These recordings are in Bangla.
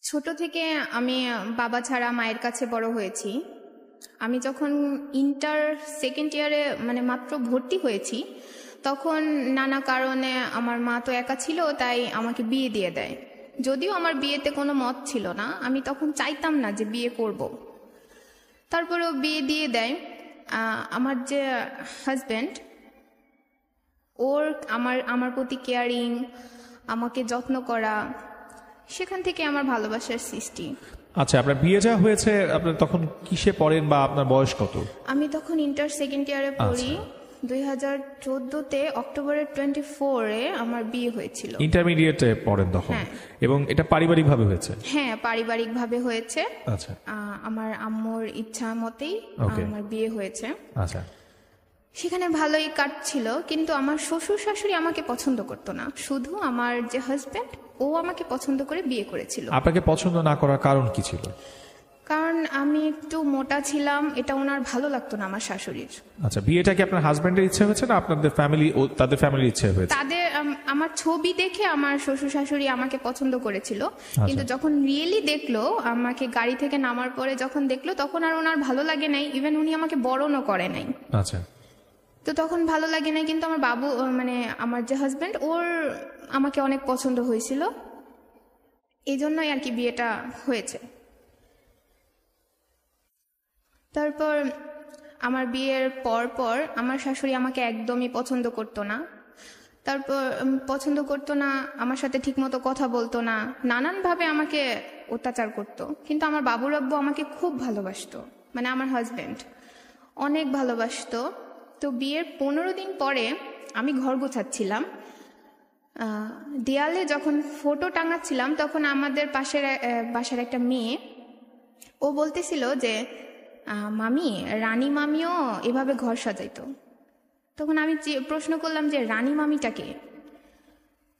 ছোট থেকে আমি বাবা ছাড়া মায়ের কাছে বড় হয়েছি। আমি যখন ইন্টার সেকেন্ড ইয়ারে মাত্র ভর্তি হয়েছি, তখন নানা কারণে আমার মা তো একা ছিল, তাই আমাকে বিয়ে দিয়ে দেয়। যদিও আমার বিয়েতে কোনো মত ছিল না, আমি তখন চাইতাম না যে বিয়ে করব। তারপরেও বিয়ে দিয়ে দেয়। আমার যে হাজব্যান্ড, ওর আমার প্রতি কেয়ারিং, আমাকে যত্ন করা, সেখান থেকে আমার ভালোবাসার সৃষ্টি। আচ্ছা, আপনার বিয়ে যা হয়েছে, আপনার তখন কিসে পড়েন বা আপনার বয়স কত? আমি তখন ইন্টার সেকেন্ড ইয়ারে পড়ি। 2014-তে অক্টোবরের 24-এ আমার বিয়ে হয়েছিল। ইন্টারমিডিয়েটে পড়েন তখন? এবং এটা পারিবারিক ভাবে হয়েছে? হ্যাঁ, পারিবারিক ভাবে হয়েছে। আচ্ছা, আমার আম্মুর ইচ্ছা মতেই আমার বিয়ে হয়েছে। আচ্ছা, সেখানে ভালোই কাটছিল, কিন্তু আমার শ্বশুর শাশুড়ি আমাকে পছন্দ করতো না। শুধু আমার যে হাজব্যান্ড, ও আমাকে পছন্দ করে বিয়ে করেছিল। আপনাকে পছন্দ না করার কারণ কি ছিল? কারণ আমি একটু মোটা ছিলাম, এটা ওনার ভালো লাগতো না আমার শাশুড়ির। আচ্ছা, বিয়েটা কি আপনার হাজবেন্ডের ইচ্ছে হয়েছে না আপনাদের ফ্যামিলি ও তাদের ফ্যামিলির ইচ্ছে হয়েছে? তাদের আমার ছবি দেখে আমার শ্বশুর শাশুড়ি আমাকে পছন্দ করেছিল, কিন্তু যখন রিয়েলি দেখলো, আমাকে গাড়ি থেকে নামার পরে যখন দেখলো, তখন আর ওনার ভালো লাগে নাই। ইভেন উনি আমাকে বরণও করে নাই। আচ্ছা, তো তখন ভালো লাগে নাই, কিন্তু আমার বাবু আমার যে হাজব্যান্ড, ওর আমাকে অনেক পছন্দ হয়েছিল, এই জন্যই আর কি বিয়েটা হয়েছে। তারপর আমার বিয়ের পর আমার শাশুড়ি আমাকে একদমই পছন্দ করতো না। তারপর পছন্দ করতো না, আমার সাথে ঠিকমতো কথা বলতো না, নানানভাবে আমাকে অত্যাচার করতো। কিন্তু আমার বাবুর আব্বু আমাকে খুব ভালোবাসতো, আমার হাজব্যান্ড অনেক ভালোবাসতো। তো বিয়ের 15 দিন পরে আমি ঘর গোছাচ্ছিলাম, দেয়ালে যখন ফটো টাঙাচ্ছিলাম, তখন আমাদের বাসার একটা মেয়ে, ও বলতেছিল যে মামি, রানী মামিও এভাবে ঘর সাজাইতো। তখন আমি প্রশ্ন করলাম যে রানী মামিটাকে।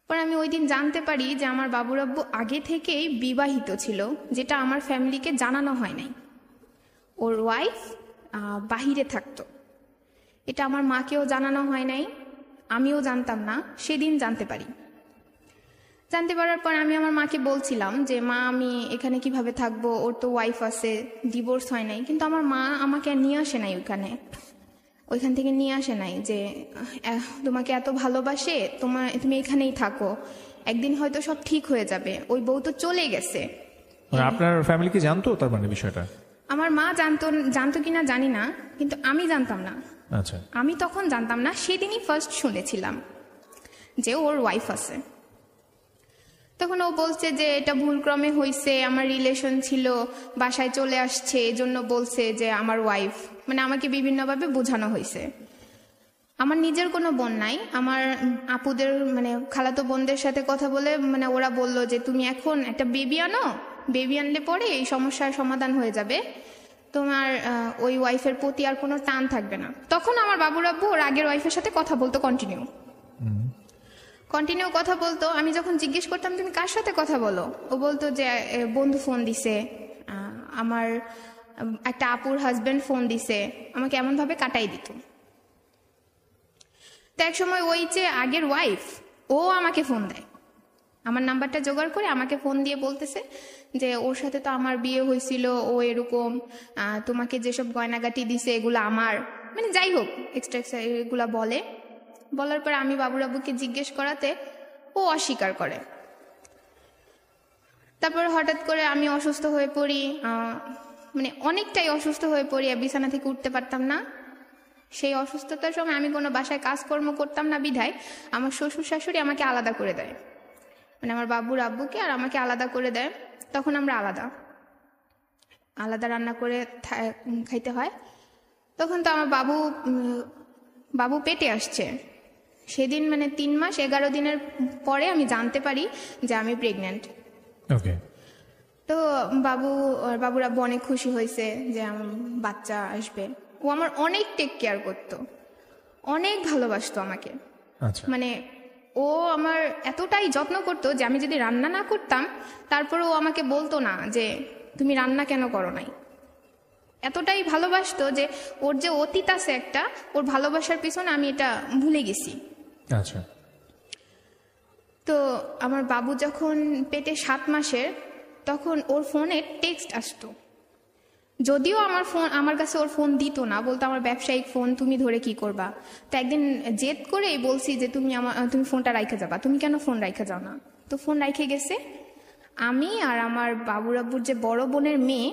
পরে আমি ওই দিন জানতে পারি যে আমার বাবুর আব্বু আগে থেকেই বিবাহিত ছিল, যেটা আমার ফ্যামিলিকে জানানো হয় নাই। ওর ওয়াইফ বাহিরে থাকতো, এটা আমার মাকেও জানানো হয় নাই, আমিও জানতাম না। সেদিন জানতে পারি। জানতে পারার পর আমি আমার মাকে বলছিলাম যে মা, আমি এখানে কিভাবে থাকবো, ওর তো ওয়াইফ আছে, ডিভোর্স হয় নাই। কিন্তু আমার মা আমাকে নিয়ে আসে নাই ওইখান থেকে নিয়ে আসে নাই যে তোমাকে এত ভালোবাসে, তুমি এখানেই থাকো, একদিন হয়তো সব ঠিক হয়ে যাবে। ওই বউ তো চলে গেছে। আপনার ফ্যামিলি কি জানতো তার বিষয়টা? আমার মা জানতো কিনা জানি না, কিন্তু আমি জানতাম না। আচ্ছা, আমি তখন জানতাম না, সেদিনই ফার্স্ট শুনেছিলাম যে ওর ওয়াইফ আছে। তখন ও বলছে যে এটা ভুলক্রমে হয়েছে, আমার রিলেশন ছিল, বাসায় চলে আসছে, এজন্য বলছে যে আমার ওয়াইফ। আমাকে বিভিন্নভাবে বোঝানো হয়েছে। আমার নিজের কোনো বোন নাই, আমার আপুদের খালাতো বোনদের সাথে কথা বলে ওরা বলল যে তুমি এখন একটা বেবি আনো, বেবি আনলে পরে এই সমস্যার সমাধান হয়ে যাবে, তোমার ওই ওয়াইফের প্রতি আর কোনো টান থাকবে না। তখন আমার বাবুর আব্বু ওর আগের ওয়াইফের সাথে কথা বলতো, কন্টিনিউ কথা বলতো। আমি যখন জিজ্ঞেস করতাম তুমি কার সাথে কথা বলো, ও বলতো যে বন্ধু ফোন দিছে, আমার একটা আপুর হাজবেন্ড ফোন দিছে, আমাকে এমনভাবে কাটাই দিত। তো এক সময় ওই যে আগের ওয়াইফ, ও আমাকে ফোন দেয়, আমার নাম্বারটা জোগাড় করে আমাকে ফোন দিয়ে বলতেছে যে ওর সাথে তো আমার বিয়ে হয়েছিল, ও এরকম, তোমাকে যেসব গয়নাগাটি দিছে এগুলো আমার, যাই হোক এক্সট্রা এগুলা বলার পর আমি বাবুর আব্বুকে জিজ্ঞেস করাতে ও অস্বীকার করে। তারপর হঠাৎ করে আমি অসুস্থ হয়ে পড়ি, অনেকটাই অসুস্থ হয়ে পড়ি, বিছানা থেকে উঠতে পারতাম না। সেই অসুস্থতার সময় আমি কোনো বাসায় কাজকর্ম করতাম না বিধায় আমার শ্বশুর শাশুড়ি আমাকে আলাদা করে দেয়, আমার বাবুর আব্বুকে আর আমাকে আলাদা করে দেয়। তখন আমরা আলাদা রান্না করে খাইতে হয়। তখন তো আমার বাবু পেটে আসছে। সেদিন 3 মাস 11 দিনের পরে আমি জানতে পারি যে আমি প্রেগন্যান্ট। তো বাবুর আব্বু অনেক খুশি হয়েছে যে আমার বাচ্চা আসবে। ও আমার অনেক টেক কেয়ার করতো, অনেক ভালোবাসতো আমাকে। ও আমার এতটাই যত্ন করতো যে আমি যদি রান্না না করতাম, তারপরে ও আমাকে বলতো না যে তুমি রান্না কেন করো নাই। এতটাই ভালোবাসতো যে ওর যে অতীত আছে একটা, ওর ভালোবাসার পিছনে আমি এটা ভুলে গেছি। আচ্ছা, তো আমার বাবু যখন পেটে 7 মাসের, তখন ওর ফোনে টেক্সট আসতো, যদিও আমার কাছে ওর ফোন দিত না, বলতো আমার ব্যবসায়িক ফোন, তুমি ধরে কি করবা। তো একদিন জেদ করে বলছি যে তুমি ফোনটা রাইখে যাবা, তুমি কেন ফোন রাইখে যাও না। তো ফোন রাইখে গেছে। আমি আর আমার বাবুর আব্বুর যে বড় বোনের মেয়ে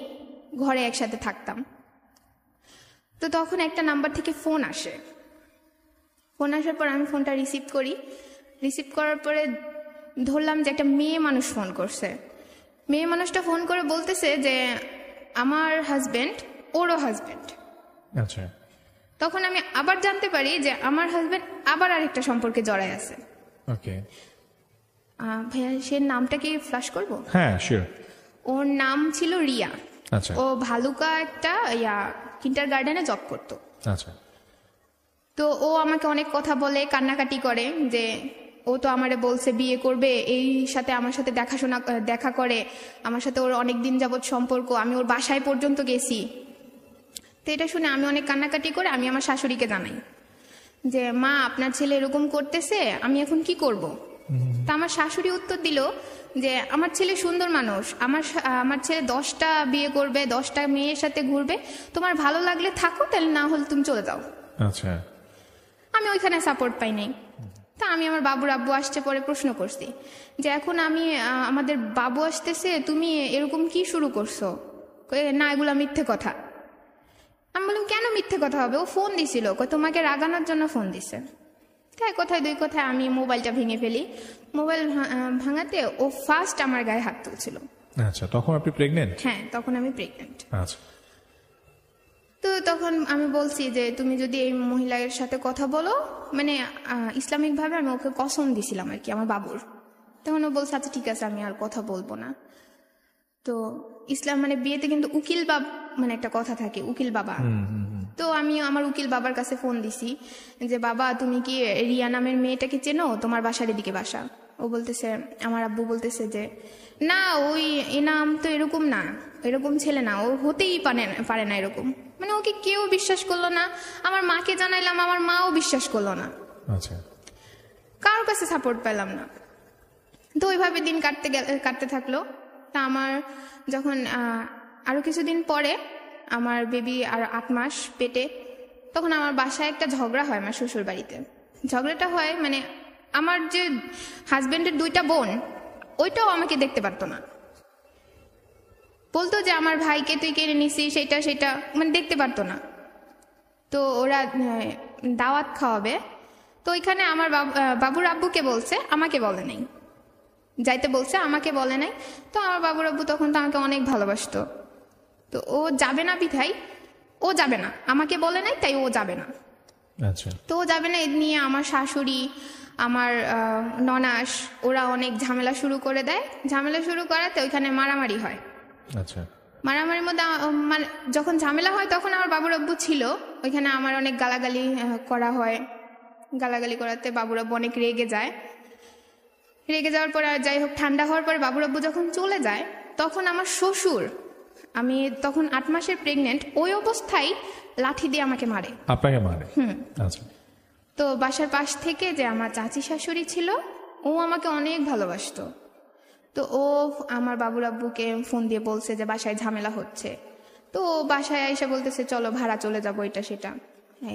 ঘরে একসাথে থাকতাম। তো তখন একটা নাম্বার থেকে ফোন আসে। ফোন আসার পর আমি ফোনটা রিসিভ করি। রিসিভ করার পরে ধরলাম যে একটা মেয়ে মানুষ ফোন করছে। মেয়ে মানুষটা ফোন করে বলতেছে যে আমার হাজবেন্ড ওরও হাজবেন্ড। আচ্ছা। তখন আমি আবার জানতে পারি যে আমার হাজবেন্ড আবার আরেকটা সম্পর্কে জড়ায় আছে। ওকে ভাইয়া, সে নামটা কি ফ্ল্যাশ করব? হ্যাঁ শিওর। ওর নাম ছিল রিয়া। আচ্ছা ও ভালুকা একটা কিন্ডার গার্ডেনে জব করতো। আচ্ছা। তো ও আমাকে অনেক কথা বলে, কান্নাকাটি করে যে ও তো আমারে বলছে বিয়ে করবে, এই সাথে আমার সাথে দেখা করে, আমার সাথে ওর অনেক দিন যাবৎ সম্পর্ক, আমি ওর বাসায় পর্যন্ত গেছি। তো এটা শুনে আমি অনেক কান্নাকাটি করে আমি আমার শাশুড়িকে জানাই যে মা, আপনার ছেলে এরকম করতেছে, আমি এখন কি করব। তা আমার শাশুড়ি উত্তর দিল যে আমার ছেলে সুন্দর মানুষ, আমার ছেলে 10টা বিয়ে করবে, 10টা মেয়ের সাথে ঘুরবে, তোমার ভালো লাগলে থাকো, তাহলে না হলে তুমি চলে যাও। আচ্ছা। আমি ওইখানে সাপোর্ট পাই নাই। তা আমি আমার বাবুর আব্বু আসছে পরে প্রশ্ন করছি যে এখন আমাদের বাবু আসতেছে, তুমি এরকম কি শুরু করছো। না, এগুলো মিথ্যে কথা। আমি বললাম কেন মিথ্যে কথা হবে, ও ফোন দিছিল, তোমাকে রাগানোর জন্য ফোন দিছে। তাই কথায় দুই কথায় আমি মোবাইলটা ভেঙে ফেলি। মোবাইল ভাঙাতে ও ফার্স্ট আমার গায়ে হাত তুলছিল। আচ্ছা, তখন আপনি প্রেগনেন্ট? হ্যাঁ, তখন আমি প্রেগনেন্ট। আচ্ছা। তো তখন আমি বলছি যে তুমি যদি এই মহিলার সাথে কথা বলো, মানে ইসলামিকভাবে আমি ওকে কসম দিছিলাম আর কি আমার বাবুর। তখন ও বলছে আচ্ছা ঠিক আছে, আমি আর কথা বলবো না। তো ইসলাম মানে বিয়েতে কিন্তু উকিল মানে একটা কথা থাকে, উকিল বাবা। তো আমি আমার উকিল বাবার কাছে ফোন দিছি যে বাবা, তুমি কি রিয়া নামের মেয়েটাকে চেনো, তোমার বাসার এদিকে বাসা। ও বলতেছে, আমার আব্বু বলতেছে যে না, ওই নাম তো এরকম না, এরকম ছেলে না, ও হতেই পারে না এরকম। মানে ওকে কেউ বিশ্বাস করলো না। আমার মাকে জানাইলাম, আমার মাও বিশ্বাস করলো না। আচ্ছা। কারোর কাছে সাপোর্ট পেলাম না। তো ওইভাবে দিন কাটতে থাকলো। তা আমার যখন আরো কিছুদিন পরে আমার বেবি আর 8 মাস পেটে, তখন আমার বাসায় একটা ঝগড়া হয় আমার শ্বশুর বাড়িতে। ঝগড়াটা হয় মানে আমার যে হাজবেন্ডের 2টা বোন, ওইটাও আমাকে দেখতে পারতো না। বলতো যে আমার ভাইকে তুই কেড়ে নিছিস, সেটা মানে দেখতে পারতো না। তো ওরা দাওয়াত খাওয়াবে, তো ওইখানে আমার বাবুর আব্বুকে বলছে, আমাকে বলে নাই, যাইতে বলছে, আমাকে বলে নাই। তো আমার বাবুর আব্বু তখন তো আমাকে অনেক ভালোবাসতো। তো ও যাবে না বিধায় ও যাবে না, আমাকে বলে নাই তাই ও যাবে না। আচ্ছা। তো ও যাবে না, এ নিয়ে আমার শাশুড়ি, আমার ননাস, ওরা অনেক ঝামেলা শুরু করে দেয়। ঝামেলা শুরু করাতে ওইখানে মারামারি হয়। আচ্ছা। মারামারির মধ্যে মানে যখন ঝামেলা হয় তখন আমার বাবুর আব্বু ছিল ওইখানে, আমার অনেক গালাগালি করা হয়। গালাগালি করাতে বাবুর আব্বু অনেক রেগে যায়। রেগে যাওয়ার পরে যাই হোক, ঠান্ডা হওয়ার পরে বাবুর আব্বু যখন চলে যায়, তখন আমার শ্বশুর, আমি তখন 8 মাসের প্রেগনেন্ট, ওই অবস্থায় লাঠি দিয়ে আমাকে মারে। আপনাকে মারে? আচ্ছা। তো বাসার পাশ থেকে যে আমার চাচি শাশুড়ি ছিল, ও আমাকে অনেক ভালোবাসতো। তো ও আমার বাবুর আব্বুকে ফোন দিয়ে বলছে যে বাসায় ঝামেলা হচ্ছে। তো ও বাসায় এসে বলতেছে চলো ভাড়া চলে যাবো, এটা সেটা,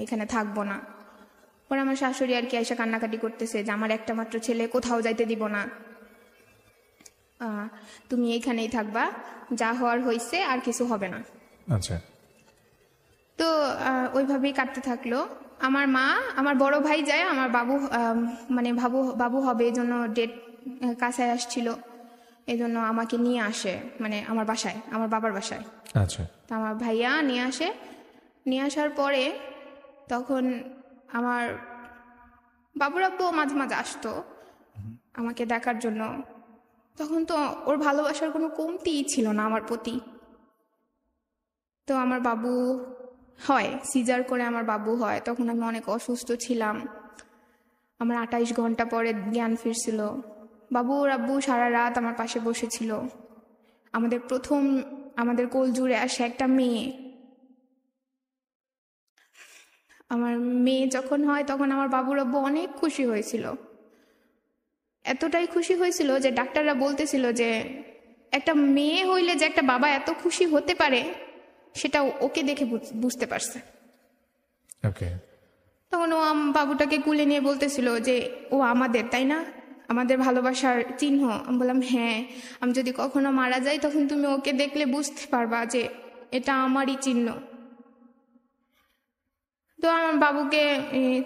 এখানে থাকবো না। পরে আমার শাশুড়ি আর কি এসে কান্নাকাটি করতেছে যে আমার একটা মাত্র ছেলে, কোথাও যাইতে দিব না, তুমি এইখানেই থাকবা, যা হওয়ার হয়েছে, আর কিছু হবে না। আচ্ছা। তো ওইভাবেই কাটতে থাকলো। আমার মা, আমার বড় ভাই যায়, আমার বাবু মানে বাবু হবে এই জন্য ডেট কাছায় আসছিল, এই জন্য আমাকে নিয়ে আসে মানে আমার বাসায়, আমার বাবার বাসায়। আচ্ছা। তো আমার ভাইয়া নিয়ে আসে। নিয়ে আসার পরে তখন আমার বাবুর আব্বু মাঝে মাঝে আসতো আমাকে দেখার জন্য। তখন তো ওর ভালোবাসার কোনো কমতিই ছিল না আমার প্রতি। তো আমার বাবু হয়, সিজার করে আমার বাবু হয়, তখন আমি অনেক অসুস্থ ছিলাম। আমার 28 ঘন্টা পরে জ্ঞান ফিরছিল। বাবুর আব্বু সারা রাত আমার পাশে বসেছিল। আমাদের কোল জুড়ে আসে একটা মেয়ে। আমার মেয়ে যখন হয় তখন আমার বাবুর আব্বু অনেক খুশি হয়েছিল। এতটাই খুশি হয়েছিল যে ডাক্তাররা বলতেছিল যে একটা মেয়ে হইলে যে একটা বাবা এত খুশি হতে পারে সেটা ওকে দেখে বুঝতে পারছে। ওকে। তখন ও বাবুটাকে কুলে নিয়ে বলতেছিল যে ও আমাদের, তাই না, আমাদের ভালোবাসার চিহ্ন। আমি বললাম হ্যাঁ, আমি যদি কখনো মারা যাই তখন তুমি ওকে দেখলে বুঝতে পারবা যে এটা আমারই চিহ্ন। তো আমার বাবুকে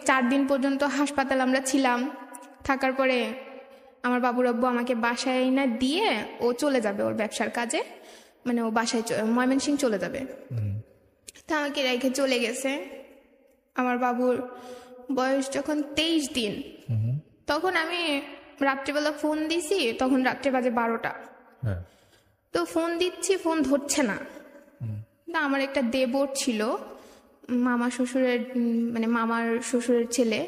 4 দিন পর্যন্ত হাসপাতাল আমরা ছিলাম। থাকার পরে আমার বাবুর আব্বু আমাকে বাসায় না দিয়ে ও চলে যাবে ওর ব্যবসার কাজে, মানে ও বাসায় ময়মনসিংহ চলে যাবে। তো আমাকে রেখে চলে গেছে। আমার বাবুর বয়স যখন 23 দিন, তখন আমি রাত্রিবেলা ফোন দিছি, তখন রাত্রে বাজে 12টা। তো ফোন দিচ্ছি, ফোন ধরছে না। আমার একটা দেবর ছিল, মামার শ্বশুরের ছেলে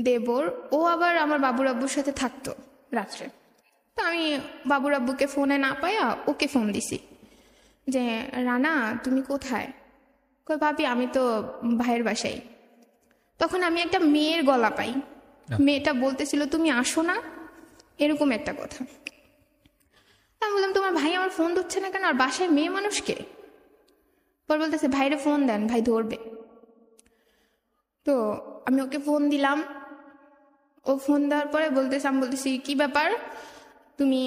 দেবর, ও আবার আমার বাবুর আব্বুর সাথে থাকতো রাত্রে। তো আমি বাবুর আব্বুকে ফোনে না পাইয়া ওকে ফোন দিছি যে রানা তুমি কোথায়? কই ভাবি আমি তো ভাইয়ের বাসায়। তখন আমি একটা মেয়ের গলা পাই, মেয়েটা বলতেছিল তুমি আসো না, এরকম একটা কথা। আমি বললাম তোমার ভাই আমার ফোন ধরছে না কেন, আর বাসায় মেয়ে মানুষকে? পর বলতেছে ভাইরে ফোন দেন, ভাই ধরবে। তো আমি ওকে ফোন দিলাম। ও ফোন দেওয়ার পরে আমি বলতেছি কি ব্যাপার তুমি,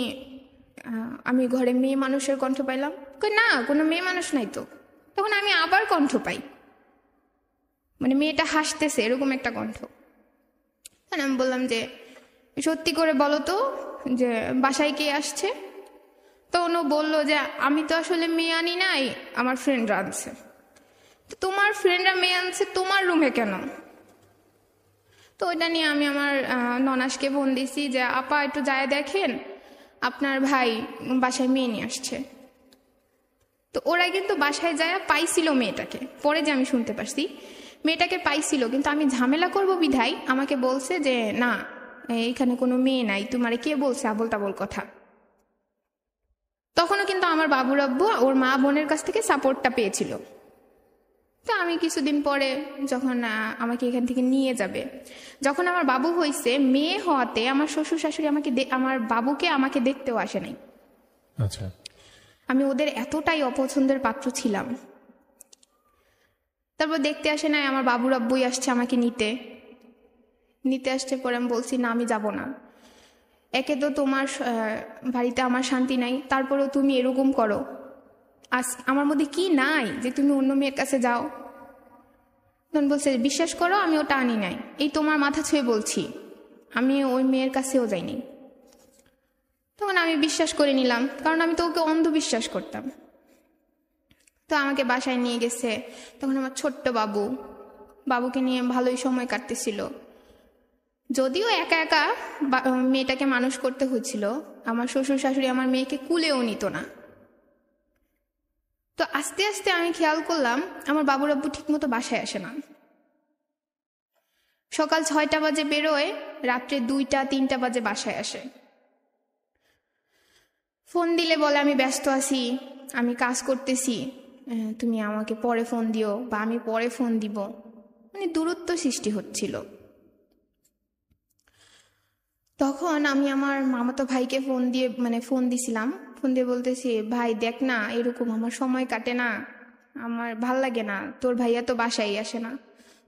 আমি ঘরে মেয়ে মানুষের কণ্ঠ পাইলাম। কই না, কোনো মেয়ে মানুষ নাই তো। তখন আমি আবার কণ্ঠ পাই, মানে মেয়েটা হাসতেছে এরকম একটা কণ্ঠ। তখন আমি বললাম যে সত্যি করে বলো তো যে বাসায় কে আসছে? তখন ও বললো যে আমি তো আসলে মেয়ে আনি নাই, আমার ফ্রেন্ডরা আনছে। তো তোমার ফ্রেন্ডরা মেয়ে আনছে তোমার রুমে কেন? তো ওইটা নিয়ে আমি আমার ননাসকে ফোন দিছি যে আপা একটু যায় দেখেন আপনার ভাই বাসায় মেয়ে নিয়ে আসছে। তো ওরা কিন্তু বাসায় যায় পাইছিল মেয়েটাকে, পরে যে আমি শুনতে পারছি মেয়েটাকে পাইছিল, কিন্তু আমি ঝামেলা করব বিধায় আমাকে বলছে যে না এখানে কোনো মেয়ে নাই, তোমারে কে বলছে আবল তাবল কথা। তখনও কিন্তু আমার বাবুর আব্বু ওর মা বোনের কাছ থেকে সাপোর্টটা পেয়েছিল। তো আমি কিছুদিন পরে যখন আমাকে এখান থেকে নিয়ে যাবে, যখন আমার বাবু হয়েছে, মেয়ে হওয়াতে আমার শ্বশুর শাশুড়ি আমার বাবুকে আমাকে দেখতেও আসে নাই। আচ্ছা। আমি ওদের এতটাই অপছন্দের পাত্র ছিলাম। তারপর দেখতে আসে নাই, আমার বাবুর আব্বুই আসছে আমাকে নিতে আসছে। পরে আমি বলছি না আমি যাব না, একে তো তোমার বাড়িতে আমার শান্তি নাই, তারপরেও তুমি এরকম করো, আজ আমার মধ্যে কি নাই যে তুমি অন্য মেয়ের কাছে যাও? তখন বলছে বিশ্বাস করো আমি ওটা আনি নাই, এই তোমার মাথা ছুঁয়ে বলছি আমি ওই মেয়ের কাছেও যাইনি। তখন আমি বিশ্বাস করে নিলাম, কারণ আমি তো ওকে অন্ধবিশ্বাস করতাম। তো আমাকে বাসায় নিয়ে গেছে। তখন আমার ছোট্ট বাবুকে নিয়ে ভালোই সময় কাটতেছিল। যদিও একা একা মেয়েটাকে মানুষ করতে হচ্ছিল, আমার শ্বশুর শাশুড়ি আমার মেয়েকে কুলেও নিত না। তো আস্তে আস্তে আমি খেয়াল করলাম আমার বাবুর আব্বু ঠিক মতো বাসায় আসে না। সকাল 6টা বাজে বেরোয়, রাত্রে 2টা 3টা বাজে বাসায় আসে। ফোন দিলে বলে আমি ব্যস্ত আছি, আমি কাজ করতেছি, তুমি আমাকে পরে ফোন দিও বা আমি পরে ফোন দিব, মানে দূরত্ব সৃষ্টি হচ্ছিল। তখন আমি আমার মামাতো ভাইকে ফোন দিছিলাম। ফোন দিয়ে বলতেছি ভাই দেখ না এরকম আমার সময় কাটে না, আমার ভাল লাগে না, তোর ভাইয়া তো বাসায় আসে না।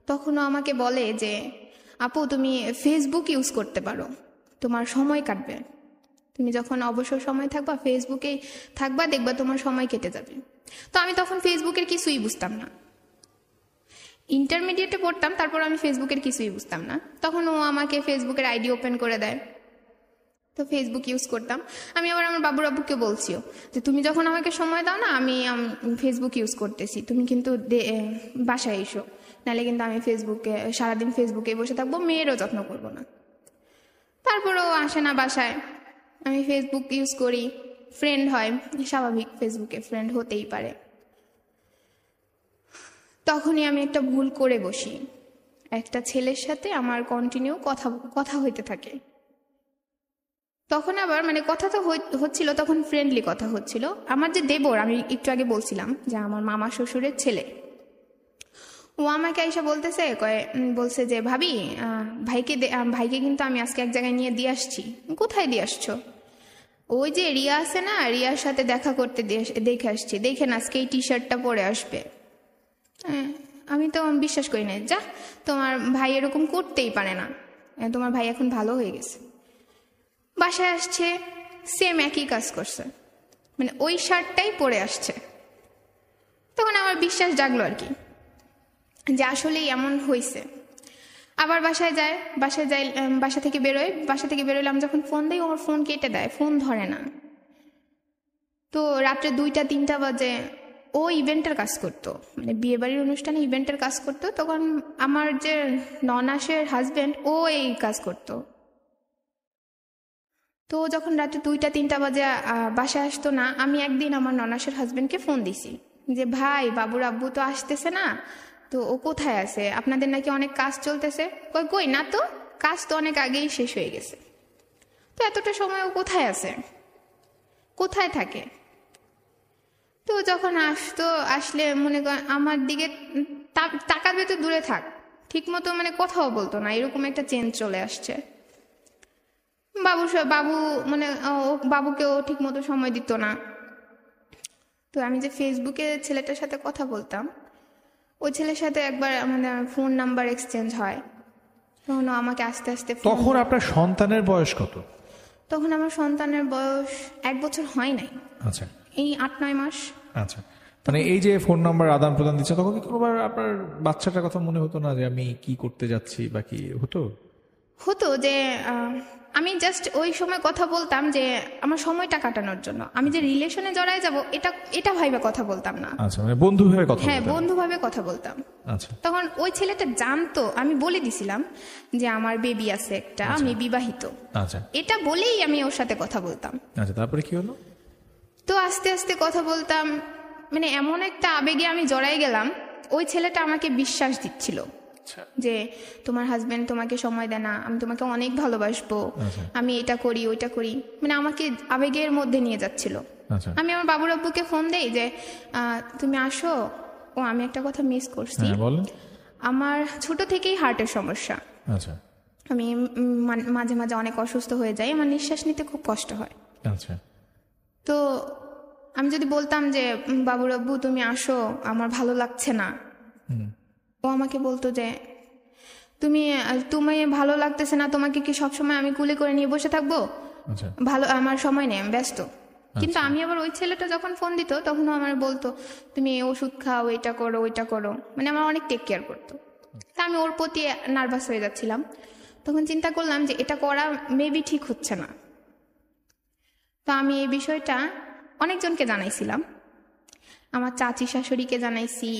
তখনও আমাকে বলে যে আপু তুমি ফেসবুক ইউজ করতে পারো, তোমার সময় কাটবে, তুমি যখন অবসর সময় থাকবা ফেসবুকে থাকবা, দেখবা তোমার সময় কেটে যাবে। তো আমি তখন ফেসবুকের কিছুই বুঝতাম না, ইন্টারমিডিয়েটে পড়তাম, তারপর আমি ফেসবুকের কিছুই বুঝতাম না। তখন ও আমাকে ফেসবুকের আইডি ওপেন করে দেয়, তো ফেসবুক ইউজ করতাম। আমি আবার আমার বাবুর আব্বুকে বলছিও যে তুমি যখন আমাকে সময় দাও না, আমি ফেসবুক ইউজ করতেছি, তুমি কিন্তু বাসায় এসো, নাহলে কিন্তু আমি সারাদিন ফেসবুকে বসে থাকবো, মেয়েরও যত্ন করবো না। তারপরেও আসে না বাসায়, আমি ফেসবুক ইউজ করি, ফ্রেন্ড হয়, স্বাভাবিক ফেসবুকে ফ্রেন্ড হতেই পারে। তখনই আমি একটা ভুল করে বসি, একটা ছেলের সাথে আমার কন্টিনিউ কথা হইতে থাকে। তখন আবার কথা তো হচ্ছিল, তখন ফ্রেন্ডলি কথা হচ্ছিল। আমার যে দেবর আমি একটু আগে বলছিলাম যে আমার মামা শ্বশুরের ছেলে, ও আমাকে আইসা বলছে যে ভাবি ভাইকে কিন্তু আমি আজকে এক জায়গায় নিয়ে দিয়ে আসছি। কোথায় দিয়ে আসছো? ওই যে রিয়া আছে না, রিয়ার সাথে দেখা করতে দেখে আসছি, দেখেন আজকে এই টি শার্টটা পরে আসবে। হ্যাঁ, আমি তো বিশ্বাস করি না, যা তোমার ভাই এরকম করতেই পারে না, তোমার ভাই এখন ভালো হয়ে গেছে। বাসায় আসছে, সেম একই কাজ করছে, মানে ওই শার্টটাই পরে আসছে। তখন আমার বিশ্বাস জাগলো আর কি, যে আসলেই এমন হয়েছে। আবার বাসায় যাই, বাসা থেকে বেরোলে আমি যখন ফোন দিই, ওর ফোন কেটে দেয়, ফোন ধরে না। তো রাত্রে 2টা-3টা বাজে ও ইভেন্টের কাজ করতো, মানে বিয়ে বাড়ির অনুষ্ঠানে ইভেন্টের কাজ করতো। তখন আমার যে ননাসের হাজবেন্ড, ও এই কাজ করতো। তো যখন রাত্রে 2টা-3টা বাজে বাসায় আসতো না, আমি একদিন আমার ননাসের হাজবেন্ডকে ফোন দিছি যে ভাই, বাবুর আব্বু তো আসতেছে না, তো ও কোথায় আছে? আপনাদের নাকি অনেক কাজ চলতেছে। কই না তো, কাজ তো অনেক আগেই শেষ হয়ে গেছে। তো এতটা সময় ও কোথায় আছে, কোথায় থাকে? তো যখন আসলে মনে করেন আমার দিকে তাকাবে তো দূরে থাক, ঠিক মতো মানে কথাও বলতো না, এরকম একটা চেঞ্জ চলে আসছে। বাবু মানে বাবুকেও ঠিক মতো সময় দিত না। তো আমি যে ফেসবুকে ছেলেটার সাথে কথা বলতাম, ওই ছেলের সাথে একবার আমাদের ফোন নাম্বার এক্সচেঞ্জ হয়। তখন আমাকে আস্তে আস্তে তখন আপনার সন্তানের বয়স কত? তখন আমার সন্তানের বয়স 1 বছর হয় নাই, আচ্ছা, এই 8-9 মাস। আচ্ছা, মানে এই যে ফোন নাম্বার আদান প্রদান দিচ্ছে, তখন কি কোনোবার আপনার বাচ্চাটার কথা মনে হতো না যে আমি কি করতে যাচ্ছি বা কি হতো যে আমি জাস্ট ওই সময় কথা বলতাম যে আমার সময়টা কাটানোর জন্য, আমি যে রিলেশনে জড়ায় যাব এটা ভাইবে কথা বলতাম না। আচ্ছা, মানে বন্ধুভাবে কথা হ্যাঁ, বলতেন? বন্ধুভাবে কথা বলতাম। আচ্ছা, তখন ওই ছেলেটা জানতো, আমি বলে দিছিলাম যে আমার বেবি আছে একটা, আমি বিবাহিত। আচ্ছা, এটা বলেই আমি ওর সাথে কথা বলতাম। আচ্ছা, তারপরে কি হলো? তো আস্তে আস্তে কথা বলতাম, মানে এমন একটা আবেগে আমি জড়াই গেলাম, ওই ছেলেটা আমাকে বিশ্বাস দিচ্ছিল যে তোমার হাজবেন্ড তোমাকে সময় দেয় না, আমি তোমাকে অনেক ভালোবাসবো, আমি এটা করি ওইটা করি, মানে আমাকে আবেগের মধ্যে নিয়ে যাচ্ছিল। আমি আমার বাবুর আব্বুকে ফোন দেই যে তুমি আসো। ও, আমি একটা কথা মিস করছি, আমার ছোট থেকেই হার্টের সমস্যা। আচ্ছা, আমি মাঝে মাঝে অনেক অসুস্থ হয়ে যাই, আমার নিঃশ্বাস নিতে খুব কষ্ট হয়। আচ্ছা, তো আমি যদি বলতাম যে বাবুর আব্বু তুমি আসো, আমার ভালো লাগছে না, ও আমাকে বলতো যে তুমি ভালো লাগতেছে না, তোমাকে কি সবসময় আমি কুলে করে নিয়ে বসে থাকবো? ভালো, আমার সময় নেই, আমি ব্যস্ত। কিন্তু আমি আবার ওই ছেলেটা যখন ফোন দিত, তখন আমার বলতো তুমি ওষুধ খাও, এটা করো ওইটা করো, মানে আমার অনেক টেক কেয়ার করতো। তা আমি ওর প্রতি নার্ভাস হয়ে যাচ্ছিলাম। তখন চিন্তা করলাম যে এটা করা মেবি ঠিক হচ্ছে না। তো আমি এই বিষয়টা অনেকজনকে জানাইছিলাম, আমার চাচি শাশুড়িকে জানাইছি,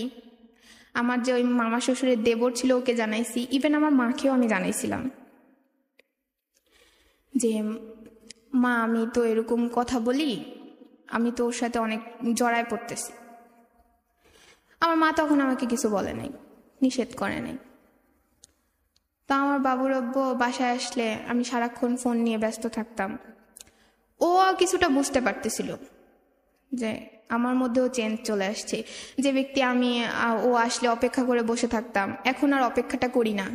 আমার যে ওই মামা শ্বশুরের দেবর ছিল ওকে জানাইছি, ইভেন আমার মাকেও আমি জানাইছিলাম যে মা, আমি তো এরকম কথা বলি, আমি তো ওর সাথে অনেক জড়ায় পড়তেছি। আমার মা তখন আমাকে কিছু বলে নাই, নিষেধ করে নাই। তো আমার বাবুর আব্বু বাসায় আসলে আমি সারাক্ষণ ফোন নিয়ে ব্যস্ত থাকতাম। ও কিছুটা বুঝতে পারতেছিল যে আমার মধ্যেও চেঞ্জ চলে আসছে। যে ব্যক্তি আমি ও আসলে অপেক্ষা করে বসে থাকতাম, এখন আর অপেক্ষাটা করি না,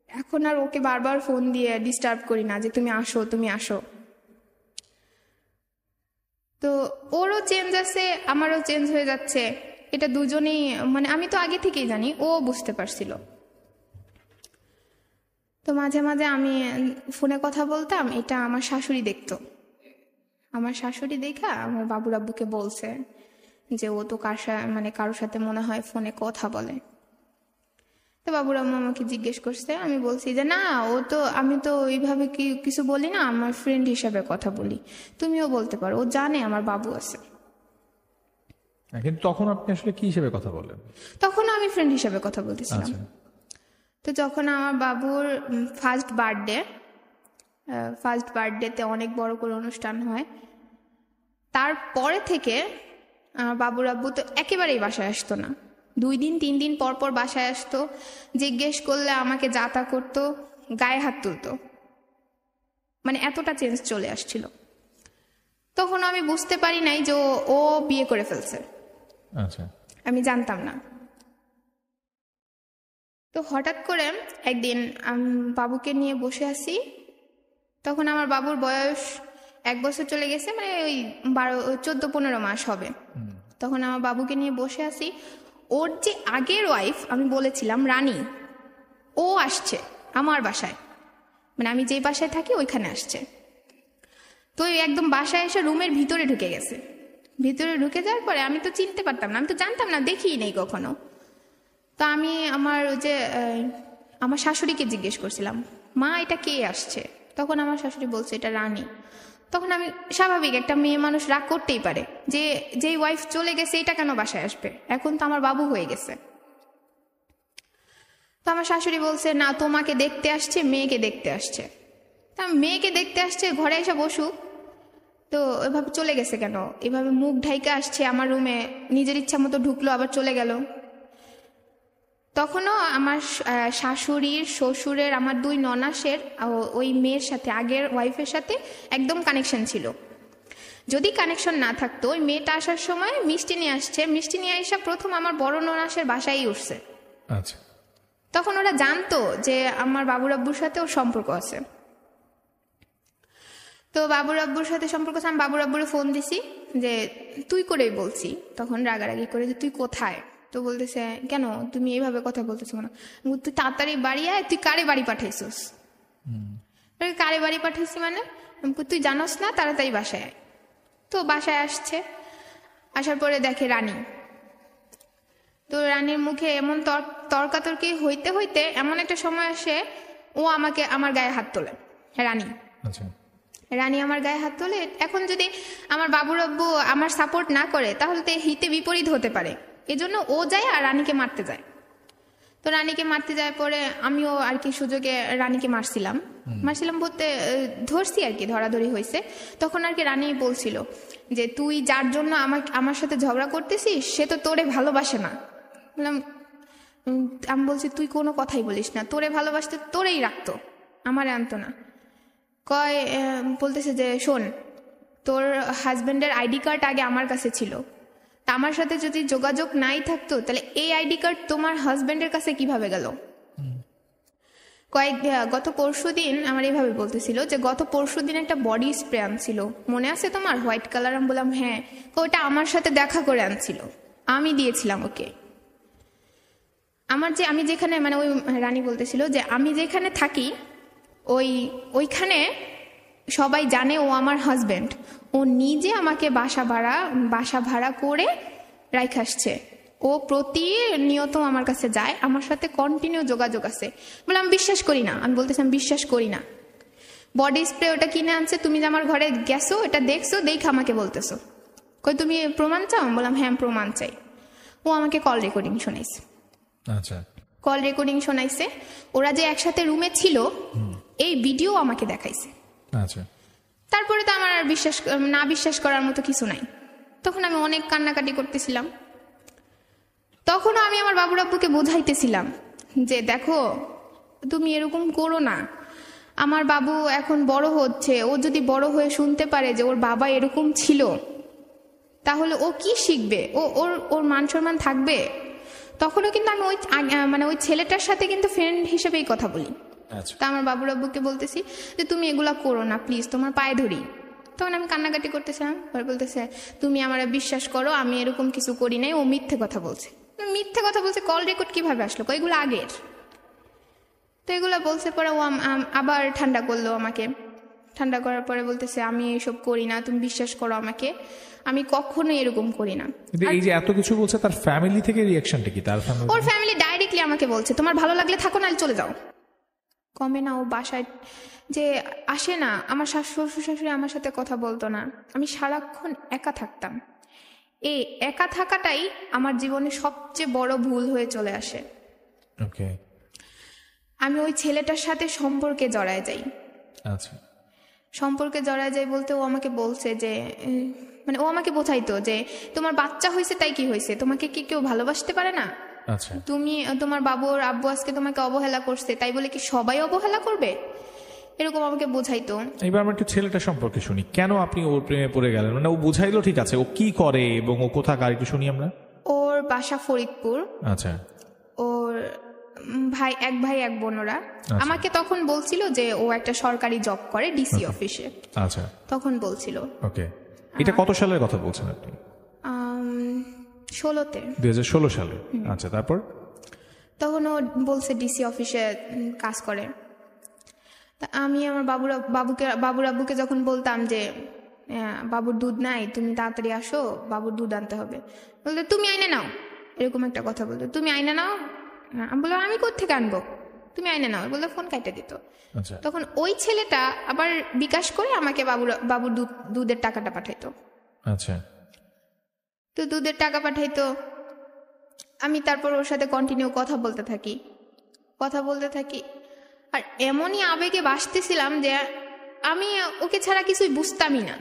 এখন আর ওকে বারবার ফোন দিয়ে ডিস্টার্ব করি না যে তুমি আসো তুমি আসো। তো ওরও চেঞ্জ আছে, আমারও চেঞ্জ হয়ে যাচ্ছে, এটা দুজনেই, মানে আমি তো আগে থেকেই জানি, ও বুঝতে পারছিল। তো মাঝে মাঝে আমি ফোনে কথা বলতাম, এটা আমার শাশুড়ি দেখতো। আমার শাশুড়ি দেখা আমার বাবুর আব্বুকে বলছে যে ও তো কারোর সাথে মনে হয় ফোনে কথা বলে। তো বাবুর আম্মু আমাকে জিজ্ঞেস করছে, আমি বলছি যে না, আমি তো ওইভাবে কিছু বলি না, আমার ফ্রেন্ড হিসাবে কথা বলি, তুমিও বলতে পারো, ও জানে আমার বাবু আছে। কিন্তু তখন আপনি আসলে কি হিসেবে কথা বলেন? তখন আমি ফ্রেন্ড হিসাবে কথা বলতেছিলাম। তো যখন আমার বাবুর ফার্স্ট বার্থডেতে অনেক বড় করে অনুষ্ঠান হয়, তারপরে থেকে আমার বাবুর আব্বু তো একেবারেই বাসায় আসতো না, 2 দিন 3 দিন পর পর বাসায় আসতো, জিজ্ঞেস করলে আমাকে যাতা করতো, গায়ে হাত তুলতো, মানে এতটা চেঞ্জ চলে আসছিল। তখন আমি বুঝতে পারি নাই যে ও বিয়ে করে ফেলছে। আচ্ছা, আমি জানতাম না। তো হঠাৎ করে একদিন আমি বাবুকে নিয়ে বসে আছি, তখন আমার বাবুর বয়স 1 বছর চলে গেছে, মানে ওই 14-15 মাস হবে। তখন আমার বাবুকে নিয়ে বসে আছি। ওর যে আগের ওয়াইফ আমি বলেছিলাম রানী, ও আসছে আমার বাসায়, মানে আমি যে বাসায় থাকি ওইখানে আসছে। তো একদম বাসায় এসে রুমের ভিতরে ঢুকে গেছে। ভিতরে ঢুকে যাওয়ার পরে আমি তো চিনতে পারতাম না, আমি তো জানতাম না, দেখিই নেই কখনো। তো আমি আমার শাশুড়িকে জিজ্ঞেস করছিলাম, মা এটা কে আসছে? তখন আমার শাশুড়ি বলছে এটা রানী। তখন আমি, স্বাভাবিক একটা মেয়ে মানুষ রাগ করতেই পারে যে যেই ওয়াইফ চলে গেছে এটা কেন বাসায় আসবে, এখন তো আমার বাবু হয়ে গেছে। তো আমার শাশুড়ি বলছে না, তোমাকে দেখতে আসছে, মেয়েকে দেখতে আসছে। তা মেয়েকে দেখতে আসছে, ঘরে এসে বসুক, তো এভাবে চলে গেছে কেন? এভাবে মুখ ঢাইকা আসছে আমার রুমে, নিজের ইচ্ছা মতো ঢুকলো আবার চলে গেল। তখনও আমার শাশুড়ির, শ্বশুরের, আমার 2 ননাসের ওই মেয়ের সাথে, আগের ওয়াইফের সাথে একদম কানেকশন ছিল। যদি কানেকশন না থাকতো, ওই মেয়েটা আসার সময় মিষ্টি নিয়ে আসছে, মিষ্টি নিয়ে আসা প্রথম আমার বড় ননাসের বাসায় উঠছে। আচ্ছা। তখন ওরা জানতো যে আমার বাবুর আব্বুর সাথে ওর সম্পর্ক আছে। তো বাবুর আব্বুর সাথে সম্পর্ক আছে, আমি বাবুর আব্বুরে ফোন দিছি যে তুই করেই বলছি, তখন রাগারাগি করে যে তুই কোথায়? তো বলতেছে কেন তুমি এইভাবে কথা বলতেছো কেন? তুই তাড়াতাড়ি বাড়ি আয়, তুই কারে বাড়ি পাঠাইছিস? কারে বাড়ি পাঠাইছি মানে? তুই জানোস না, তাড়াতাড়ি বাসায় আয়। তো বাসায় আসছে, আসার পরে দেখে রানী। তো রানীর মুখে এমন তর্কাতর্কি হইতে হইতে এমন একটা সময় আসে, ও আমাকে আমার গায়ে হাত তোলে। রানী রানী আমার গায়ে হাত তোলে। এখন যদি আমার বাবুর আব্বু আমার সাপোর্ট না করে তাহলে তো হিতে বিপরীত হতে পারে, এজন্য ও যায় আর রানীকে মারতে যায়। তো রানীকে মারতে যায় পরে আমিও আর কি সুযোগে রানীকে মারছিলাম বলতে ধরছি আর কি, ধরাধরি হয়েছে। তখন আর কি রানী বলছিল যে তুই যার জন্য আমার সাথে ঝগড়া করতেছিস সে তো তোরে ভালোবাসে না। বললাম, আমি বলছি তুই কোনো কথাই বলিস না, তোরে ভালোবাসতে তোরেই রাখতো, আমারে আনতো না। বলতেছে যে শোন, তোর হাজবেন্ডের আইডি কার্ড আগে আমার কাছে ছিল, আমার সাথে যদি যোগাযোগ নাই থাকতো তাহলে এই আইডি কার্ড তোমার হাজবেন্ডের কাছে কিভাবে গেল? গত পরশুদিন আমার এইভাবে বলতেছিল যে গত পরশুদিন একটা বডি স্প্রে আনছিল, মনে আছে তোমার, হোয়াইট কালার? আমি বললাম হ্যাঁ। ওটা আমার সাথে দেখা করে আনছিল, আমি দিয়েছিলাম ওকে। আমি যেখানে, মানে ওই রানী বলতেছিল যে আমি যেখানে থাকি ওইখানে সবাই জানে ও আমার হাজবেন্ড, ও নিজে আমাকে বাসা ভাড়া করে রাইখে আসছে, ও প্রতিনিয়ত আমার কাছে যায়, আমার সাথে কন্টিনিউ যোগাযোগ আছে। বলে আমি বিশ্বাস করি না, আমি বলতেছি আমি বিশ্বাস করি না। বডি স্প্রে ওটা কিনে আনছে, তুমি যে আমার ঘরে গেছো এটা দেখছো, দেখে আমাকে বলতেছো, তুমি প্রমাণ চাও? বললাম হ্যাঁ প্রমাণ চাই। ও আমাকে কল রেকর্ডিং শোনাইছে। আচ্ছা, কল রেকর্ডিং শোনাইছে, ওরা যে একসাথে রুমে ছিল এই ভিডিও আমাকে দেখাইছে। আচ্ছা, তারপরে তো আমার আর বিশ্বাস করার মতো কিছু নাই। তখন আমি অনেক কান্নাকাটি করতেছিলাম। তখনও আমি আমার বাবুর আব্বুকে বোঝাইতেছিলাম যে দেখো তুমি এরকম করো না, আমার বাবু এখন বড় হচ্ছে, ও যদি বড় হয়ে শুনতে পারে যে ওর বাবা এরকম ছিল তাহলে ও কি শিখবে? ওর মান সম্মান থাকবে? তখনও কিন্তু আমি ওই ছেলেটার সাথে কিন্তু ফ্রেন্ড হিসেবেই কথা বলি। তা আমার বাবুর আব্বুকে বলতেছি যে তুমি এগুলা করো না প্লিজ, তোমার পায়ে ধরি। তখন আমি কান্নাকাটি করতেছিলাম, বলতেছে তুমি আমার বিশ্বাস করো আমি এরকম কিছু করি নাই, ও মিথ্যে কথা বলছে। মিথ্যে কথা বলছে, কল রেকর্ড কিভাবে আসলো? এগুলো আগের। তো এগুলো বলছে পরে ও আবার ঠান্ডা করলো আমাকে। ঠান্ডা করার পরে বলতেছে আমি এইসব করি না, তুমি বিশ্বাস করো আমাকে, আমি কখনো এরকম করি না। এই যে এত কিছু বলছে, তার ফ্যামিলি থেকে রিঅ্যাকশনটা কি? তার ফ্যামিলি, ওর ফ্যামিলি ডাইরেক্টলি আমাকে বলছে তোমার ভালো লাগলে থাকো, নাহলে চলে যাও। কমে না, ও বাসায় যে আসে না, আমার শ্বশুর শাশুড়ি আমার সাথে কথা বলতো না, আমি সারাক্ষণ একা থাকতাম। এই একা থাকাটাই আমার জীবনে সবচেয়ে বড় ভুল হয়ে চলে আসে। আমি ওই ছেলেটার সাথে সম্পর্কে জড়ায় যাই। আচ্ছা, সম্পর্কে জড়ায় যাই বলতে ও আমাকে বলছে যে, মানে ও আমাকে বোঝাইতো যে তোমার বাচ্চা হয়েছে তাই কি হয়েছে, তোমাকে কি কেউ ভালোবাসতে পারে না? আচ্ছা, তোমার বাবুর আব্বু আজকে তোমাকে অবহেলা করছে, তাই বলে কি সবাই অবহেলা করবে? এরকম আমাকে বোঝাইতো। এবার আমরা একটু ছেলেটা সম্পর্কে শুনি, কেন আপনি ওর প্রেমে পড়ে গেলেন? মানে ও বুঝাইলো ঠিক আছে, ও কি করে এবং ও কোথাকার একটু শুনি আমরা। ওর বাসা ফরিদপুর। আচ্ছা, ওর এক ভাই এক বোন ওরা। আমাকে তখন বলছিল যে ও একটা সরকারি জব করে ডিসি অফিসে। আচ্ছা, তখন বলছিল। ওকে, এটা কত সালের কথা বলছেন আপনি? 16-তে, 2016 সালে। আচ্ছা, তারপর? তখন ও বলছে ডিসি অফিসে কাজ করে। তা আমি আমার বাবুর আব্বুকে যখন বলতাম যে বাবুর দুধ নাই, তুমি তাড়াতাড়ি আসো, বাবুর দুধ আনতে হবে, বলতে তুমি আইনে নাও, এরকম একটা কথা বলতো, তুমি আইনে নাও। আমি বললাম আমি কোত্থেকে আনবো, তুমি আইনে নাও, বললে ফোন কাটে দিত। তখন ওই ছেলেটা আবার বিকাশ করে আমাকে বাবুর দুধের টাকাটা পাঠাইতো। আচ্ছা, তো দুধের টাকা পাঠাইতো, আমি তারপর ওর সাথে কন্টিনিউ কথা বলতে থাকি। আর এমনই আবেগে ভাসতেছিলাম যে আমি ওকে ছাড়া কিছুই বুঝতামই না।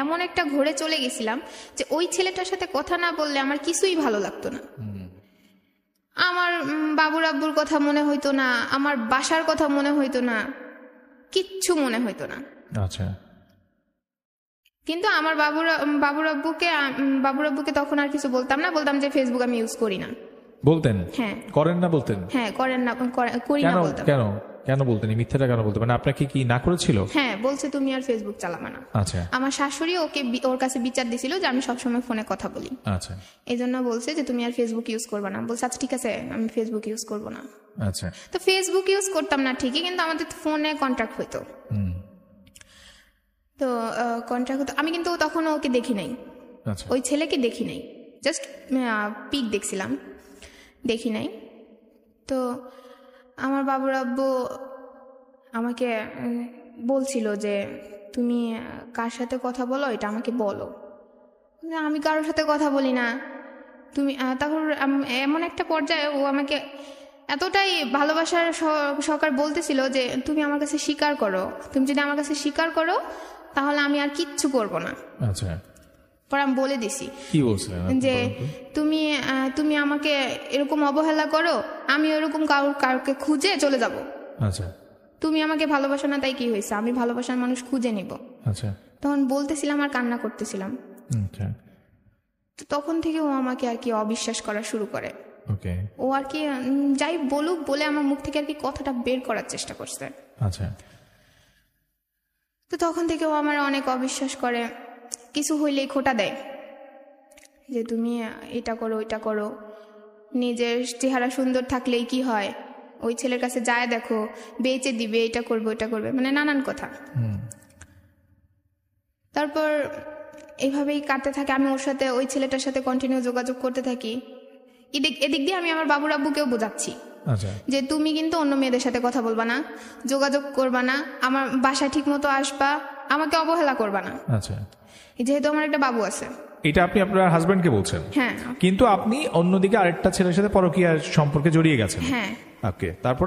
এমন একটা ঘোরে চলে গেছিলাম যে ওই ছেলেটার সাথে কথা না বললে আমার কিছুই ভালো লাগতো না। আমার বাবুর আব্বুর কথা মনে হইতো না, আমার বাসার কথা মনে হইতো না, কিচ্ছু মনে হইতো না। আচ্ছা, কিন্তু আমার বাবুর আব্বুকে তখন আর কিছু বলতাম না, বলতাম যে ফেসবুক আমি ইউজ করি না। বলতেন? হ্যাঁ। করেন না বলতেন? হ্যাঁ, করেন না, করি না বলতাম। কেন বলতেন? মিথ্যাটা কেন বলতেন? মানে আপনাকে কি না করেছিল? হ্যাঁ, বলছে তুমি আর ফেসবুক চালাবা না। আচ্ছা। আমার শাশুড়ি ওর কাছে বিচার দিছিল যে আমি সবসময় ফোনে কথা বলি। আচ্ছা। এই জন্য বলছে যে তুমি আর ফেসবুক ইউজ করবা না। বলছে আচ্ছা ঠিক আছে, আমি ফেসবুক ইউজ করবো না। আচ্ছা। তো ফেসবুক ইউজ করতাম না ঠিকই, কিন্তু আমাদের ফোনে কন্ট্যাক্ট হইতো। তো কন্ট্যাক্ট হতো, আমি কিন্তু তখন ওকে দেখি নাই, ওই ছেলেকে দেখি নাই, জাস্ট পিক দেখি নাই। তো আমার বাবুর আব্বু আমাকে বলছিল যে তুমি কার সাথে কথা বলো এটা আমাকে বলো। আমি কারোর সাথে কথা বলি না। তুমি তারপর এমন একটা পর্যায়ে ও আমাকে এতটাই ভালোবাসার সহকার বলতেছিল যে তুমি আমার কাছে স্বীকার করো, তুমি যদি আমার কাছে স্বীকার করো তাহলে আমি আর কিচ্ছু করবো না। আচ্ছা। পর আমি বলে দিছি কি বলছিলেন যে তুমি আমাকে এরকম অবহেলা করো, আমি এরকম কাউকে খুঁজে চলে যাব। আচ্ছা। তুমি আমাকে ভালোবাসো না তাই কি হয়েছে, আমি ভালোবাসার মানুষ খুঁজে নিব। আচ্ছা। তখন বলতেছিলাম আর কান্না করতেছিলাম। তখন থেকে ও আমাকে আর কি অবিশ্বাস করা শুরু করে। ও আর কি যাই বলুক বলে আমার মুখ থেকে আর কি কথাটা বের করার চেষ্টা করছে। আচ্ছা। তো তখন থেকে ও আমার অনেক অবিশ্বাস করে, কিছু হইলেই খোঁটা দেয় যে তুমি এটা করো ওইটা করো, নিজের চেহারা সুন্দর থাকলেই কি হয়, ওই ছেলের কাছে যায় দেখো বেচে দিবে, এটা করবে ওইটা করবে, মানে নানান কথা। তারপর এইভাবেই কাটতে থাকে। আমি ওই ছেলেটার সাথে কন্টিনিউ যোগাযোগ করতে থাকি। এদিক দিয়ে আমি আমার বাবুর আব্বুকেও বোঝাচ্ছি যে তুমি কিন্তু অন্য মেয়েদের সাথে কথা বলবা না, যোগাযোগ করবা না, আমার বাসায় ঠিক মতো আসবা, আমাকে অবহেলা করবা না। যেহেতু আমার একটা বাবু আছে। এটা আপনি আপনার হাজবেন্ডকে বলছেন? হ্যাঁ। কিন্তু আপনি অন্যদিকে আরেকটা ছেলের সাথে পরকীয়ার সম্পর্কে জড়িয়ে গেছেন? হ্যাঁ। ওকে, তারপর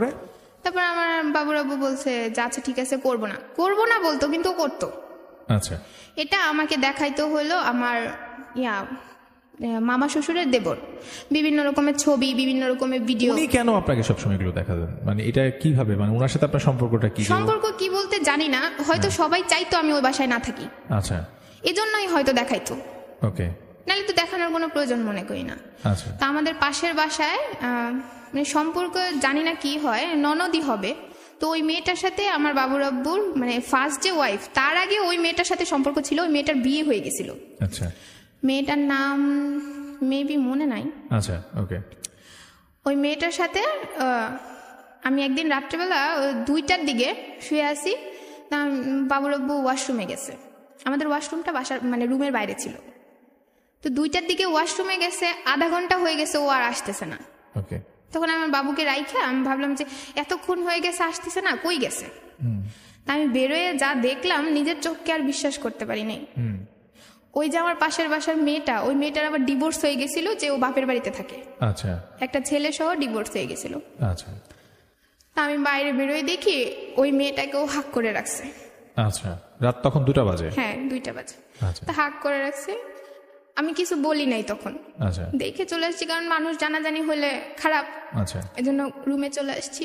আমার বাবুর আব্বু বলছে যে আচ্ছা ঠিক আছে, করবো না বলতো, কিন্তু করতো। আচ্ছা। এটা আমাকে দেখাইতো হলো আমার মামা শ্বশুরের দেবর, বিভিন্ন রকমের ছবি, বিভিন্ন রকমের ভিডিও। উনি কেন আপনাকে সবসময় এগুলো দেখাতেন? মানে এটা কিভাবে, মানে ওনার সাথে আপনার সম্পর্কটা কি? সম্পর্ক কি বলতে জানি না, হয়তো সবাই চাইতো আমি ওই বাসায় না থাকি। আচ্ছা। এজন্যই হয়তো দেখাইতো। ওকে। নাহলে তো দেখানোর কোনো প্রয়োজন মনে করি না। আচ্ছা। তা আমাদের পাশের বাসায় মানে সম্পর্ক জানি না কি হয়, ননদই হবে। তো ওই মেয়েটার সাথে আমার বাবুর আব্বুর মানে ফার্স্ট যে ওয়াইফ, তার আগে ওই মেয়েটার সাথে সম্পর্ক ছিল। ওই মেয়েটার বিয়ে হয়ে গেছিল। আচ্ছা। মেয়েটার নাম মেবি মনে নাই। আচ্ছা, ওকে। ওই মেয়েটার সাথে আমি একদিন রাত্রেবেলা 2টার দিকে শুয়ে আছি, বাবুর আব্বু ওয়াশরুমে গেছে। আমাদের ওয়াশরুমটা বাসার মানে রুমের বাইরে ছিল। তো 2টার দিকে ওয়াশরুমে গেছে, আধা ঘন্টা হয়ে গেছে, ও আর আসতেছে না। ওকে। তখন আমার বাবুকে রাইখে আমি ভাবলাম যে এতক্ষণ হয়ে গেছে আসতেছে না, কই গেছে। আমি বেরোয় যা দেখলাম নিজের চোখকে আর বিশ্বাস করতে পারি নাই। ওই যে আমার পাশের বাসার মেয়েটা, ওই মেয়েটার আবার ডিভোর্স হয়ে গেছিল, যে ও বাপের বাড়িতে থাকে। আচ্ছা। একটা ছেলে সহ ডিভোর্স হয়ে গেছিল। আচ্ছা। আমি বাইরে বেরোয় দেখি ওই মেয়েটাকে ও হাক করে রাখছে। আচ্ছা। রাত তখন 2টা বাজে? হ্যাঁ, 2টা বাজে। আচ্ছা। তা হাক করে রাখছে, আমি কিছু বলি নাই তখন। আচ্ছা। দেখে চলে আসছি, কারণ মানুষ জানাজানি হলে খারাপ। আচ্ছা। এজন্য রুমে চলে আসছি।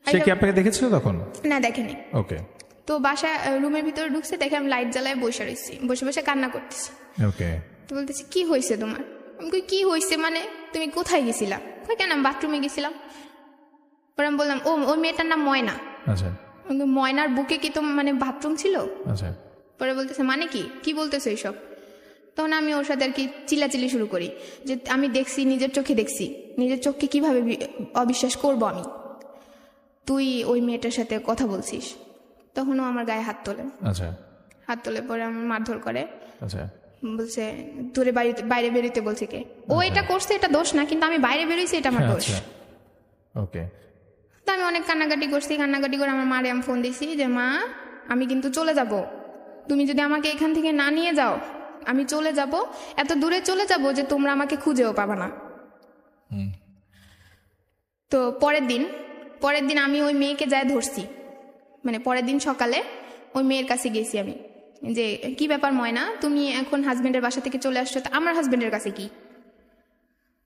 সে কি আপনাকে দেখেছিল তখন? না, দেখেনি। ওকে। তো বাসা রুমের ভিতরে ঢুকছে, দেখে আমি লাইট জ্বালায় বসে রয়েছি, বসে বসে কান্না করতেছি। ওকে। তো বলতেছি কি হয়েছে তোমার? আমি কই কি হয়েছে মানে, তুমি কোথায় গেছিলা? কেন আমি বাথরুমে গেছিলাম। পরে আমি বললাম ওই মেয়েটার নাম ময়না। আচ্ছা ময়নার বুকে কি তো মানে বাথরুম ছিল? আচ্ছা পরে বলতেছে মানে কি বলতেছে এইসব? তখন আমি ওর সাথে আর কি চিল্লাচিল্লি শুরু করি যে আমি দেখছি, নিজের চোখে দেখছি, নিজের চোখকে কিভাবে অবিশ্বাস করব আমি? তুই ওই মেয়েটার সাথে কথা বলছিস। তখনও আমার গায়ে হাত তোলে। আচ্ছা হাত তোলে, পরে আমার মারধর করে। আচ্ছা বলছে তোরে বাইরে বেরোতে বলছে কে? ও এটা করছে, এটা দোষ না, কিন্তু আমি বাইরে বেরোইছি এটা আমার দোষ। ওকে। তো আমি অনেক কান্নাকাটি করছি, কান্নাকাটি করে আমার মারে আমি ফোন দিছি যে মা আমি কিন্তু চলে যাব, তুমি যদি আমাকে এখান থেকে না নিয়ে যাও আমি চলে যাব, এত দূরে চলে যাব যে তোমরা আমাকে খুঁজেও পাবা না। তো পরের দিন আমি ওই মেয়েকে যায় ধরছি, মানে পরের দিন সকালে ওই মেয়ের কাছে গেছি আমি যে কি ব্যাপার ময়না, তুমি এখন হাজবেন্ডের বাসা থেকে চলে আসছো, আমার হাজবেন্ডের কাছে কি?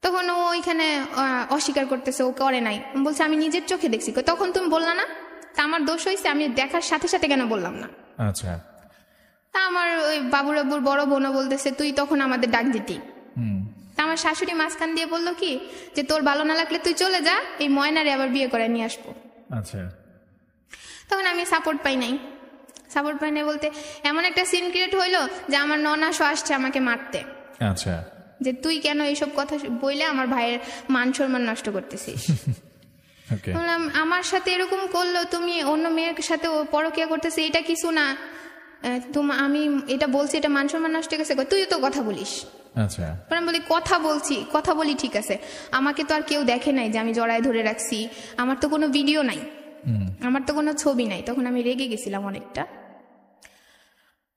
তখন ও ওইখানে অস্বীকার করতেছে, ও করে নাই। বলছে আমি নিজের চোখে দেখছি। তখন তুমি বললা না? তা আমার দোষ হয়েছে, আমি দেখার সাথে সাথে কেন বললাম না? আচ্ছা। তা আমার ওই বাবুর বড় বোনও বলতেছে তুই তখন আমাদের ডাক দিতি। তা আমার শাশুড়ি মাঝখান দিয়ে বললো কি যে তোর ভালো না লাগলে তুই চলে যা, এই ময়নারে আবার বিয়ে করে নিয়ে আসবো। আচ্ছা। তখন আমি সাপোর্ট পাই নাই বলতে এমন একটা সিন ক্রিয়েট হইলো যে আমার ননাসও আসছে আমাকে মারতে। আচ্ছা। যে তুই কেন এইসব কথা বইলে আমার ভাইয়ের মান সম্মান নষ্ট করতেছিস। বললাম আমার সাথে এরকম করলো, তুমি অন্য মেয়ের সাথে পরকিয়া করতেছে, এটা কিছু না, আমি এটা বলছি, এটা মান সম্মান নষ্ট গেছে, তুইও তো কথা বলিস। আচ্ছা। আমি বলি কথা বলি ঠিক আছে, আমাকে তো আর কেউ দেখে নাই যে আমি জড়ায় ধরে রাখছি, আমার তো কোনো ভিডিও নাই, আমার তো কোনো ছবি নাই। তখন আমি রেগে গেছিলাম অনেকটা।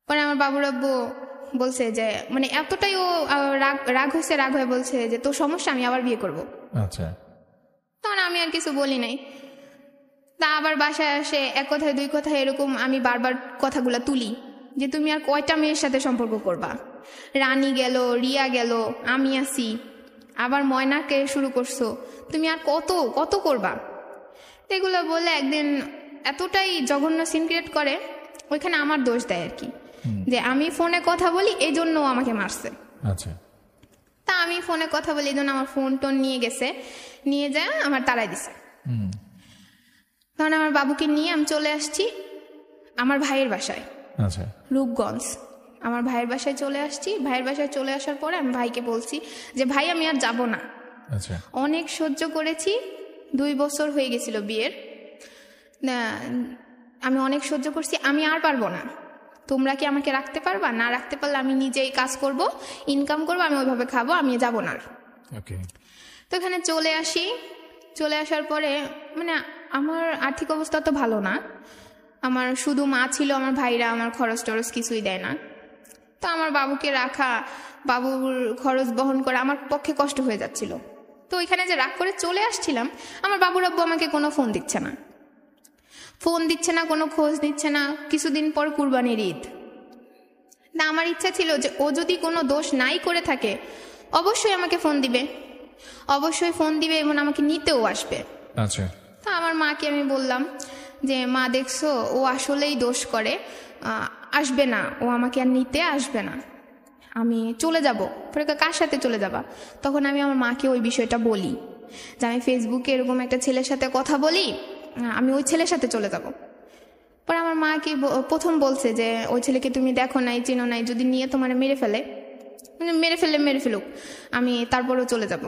পরে আমার বাবুর আব্বু বলছে যে মানে এতটাই ও রাগ হয়ে বলছে যে তোর সমস্যা, আমি আবার বিয়ে করব। আচ্ছা। তখন আমি আর কিছু বলি নাই। তা আবার বাসায় আসে এক কথায় দুই কথায় এরকম আমি বারবার কথাগুলা তুলি যে তুমি আর কয়টা মেয়ের সাথে সম্পর্ক করবা? রানী গেল, রিয়া গেল, আমি আসি, আবার ময়নাকে শুরু করছো, তুমি আর কত করবা? এগুলো বলে একদিন এতটাই জঘন্য সিন ক্রিয়েট করে, ওইখানে আমার দোষ দেয় আর কি, যে আমি ফোনে কথা বলি এই জন্য আমাকে মারছে। আচ্ছা। তা আমি ফোনে কথা বলি এই জন্য আমার ফোন টোন নিয়ে যায় আমার তাড়াই দিছে। তখন আমার বাবুকে নিয়ে আমি চলে আসছি আমার ভাইয়ের বাসায়। আচ্ছা। রূপগঞ্জ আমার ভাইয়ের বাসায় চলে আসছি। ভাইয়ের বাসায় চলে আসার পরে আমি ভাইকে বলছি যে ভাই আমি আর যাব না। আচ্ছা। অনেক সহ্য করেছি, 2 বছর হয়ে গেছিল বিয়ের, আমি অনেক সহ্য করছি, আমি আর পারবো না। তোমরা কি আমাকে রাখতে পারবা? না রাখতে পারলে আমি নিজেই কাজ করব, ইনকাম করব, আমি ওইভাবে খাবো, আমি যাব না। তো এখানে চলে আসার পরে মানে আমার আর্থিক অবস্থা তো ভালো না, আমার শুধু মা ছিল, আমার ভাইরা আমার খরচ টরচ কিছুই দেয় না। তো আমার বাবুকে রাখা, বাবুর খরচ বহন করা আমার পক্ষে কষ্ট হয়ে যাচ্ছিল। তো ওইখানে যে রাগ করে চলে আসছিলাম, আমার বাবুর আব্বু আমাকে কোনো ফোন দিচ্ছে না, কোনো খোঁজ নিচ্ছে না। কিছুদিন পর কুরবানির ঈদ। না আমার ইচ্ছা ছিল যে ও যদি কোনো দোষ নাই করে থাকে অবশ্যই আমাকে ফোন দিবে এবং আমাকে নিতেও আসবে। আচ্ছা। তা আমার মাকে আমি বললাম যে মা দেখছো ও আসলেই দোষ করে, আসবে না, ও আমাকে আর নিতে আসবে না, আমি চলে যাব। পরে কার সাথে চলে যাবা? তখন আমি আমার মাকে ওই বিষয়টা বলি যে আমি ফেসবুকে এরকম একটা ছেলের সাথে কথা বলি, আমি ওই ছেলের সাথে চলে যাব। পরে আমার মা কি প্রথম বলছে যে ওই ছেলেকে তুমি দেখো নাই, চিনো নাই, যদি নিয়ে তোমার মেরে ফেলুক, আমি তারপরেও চলে যাব।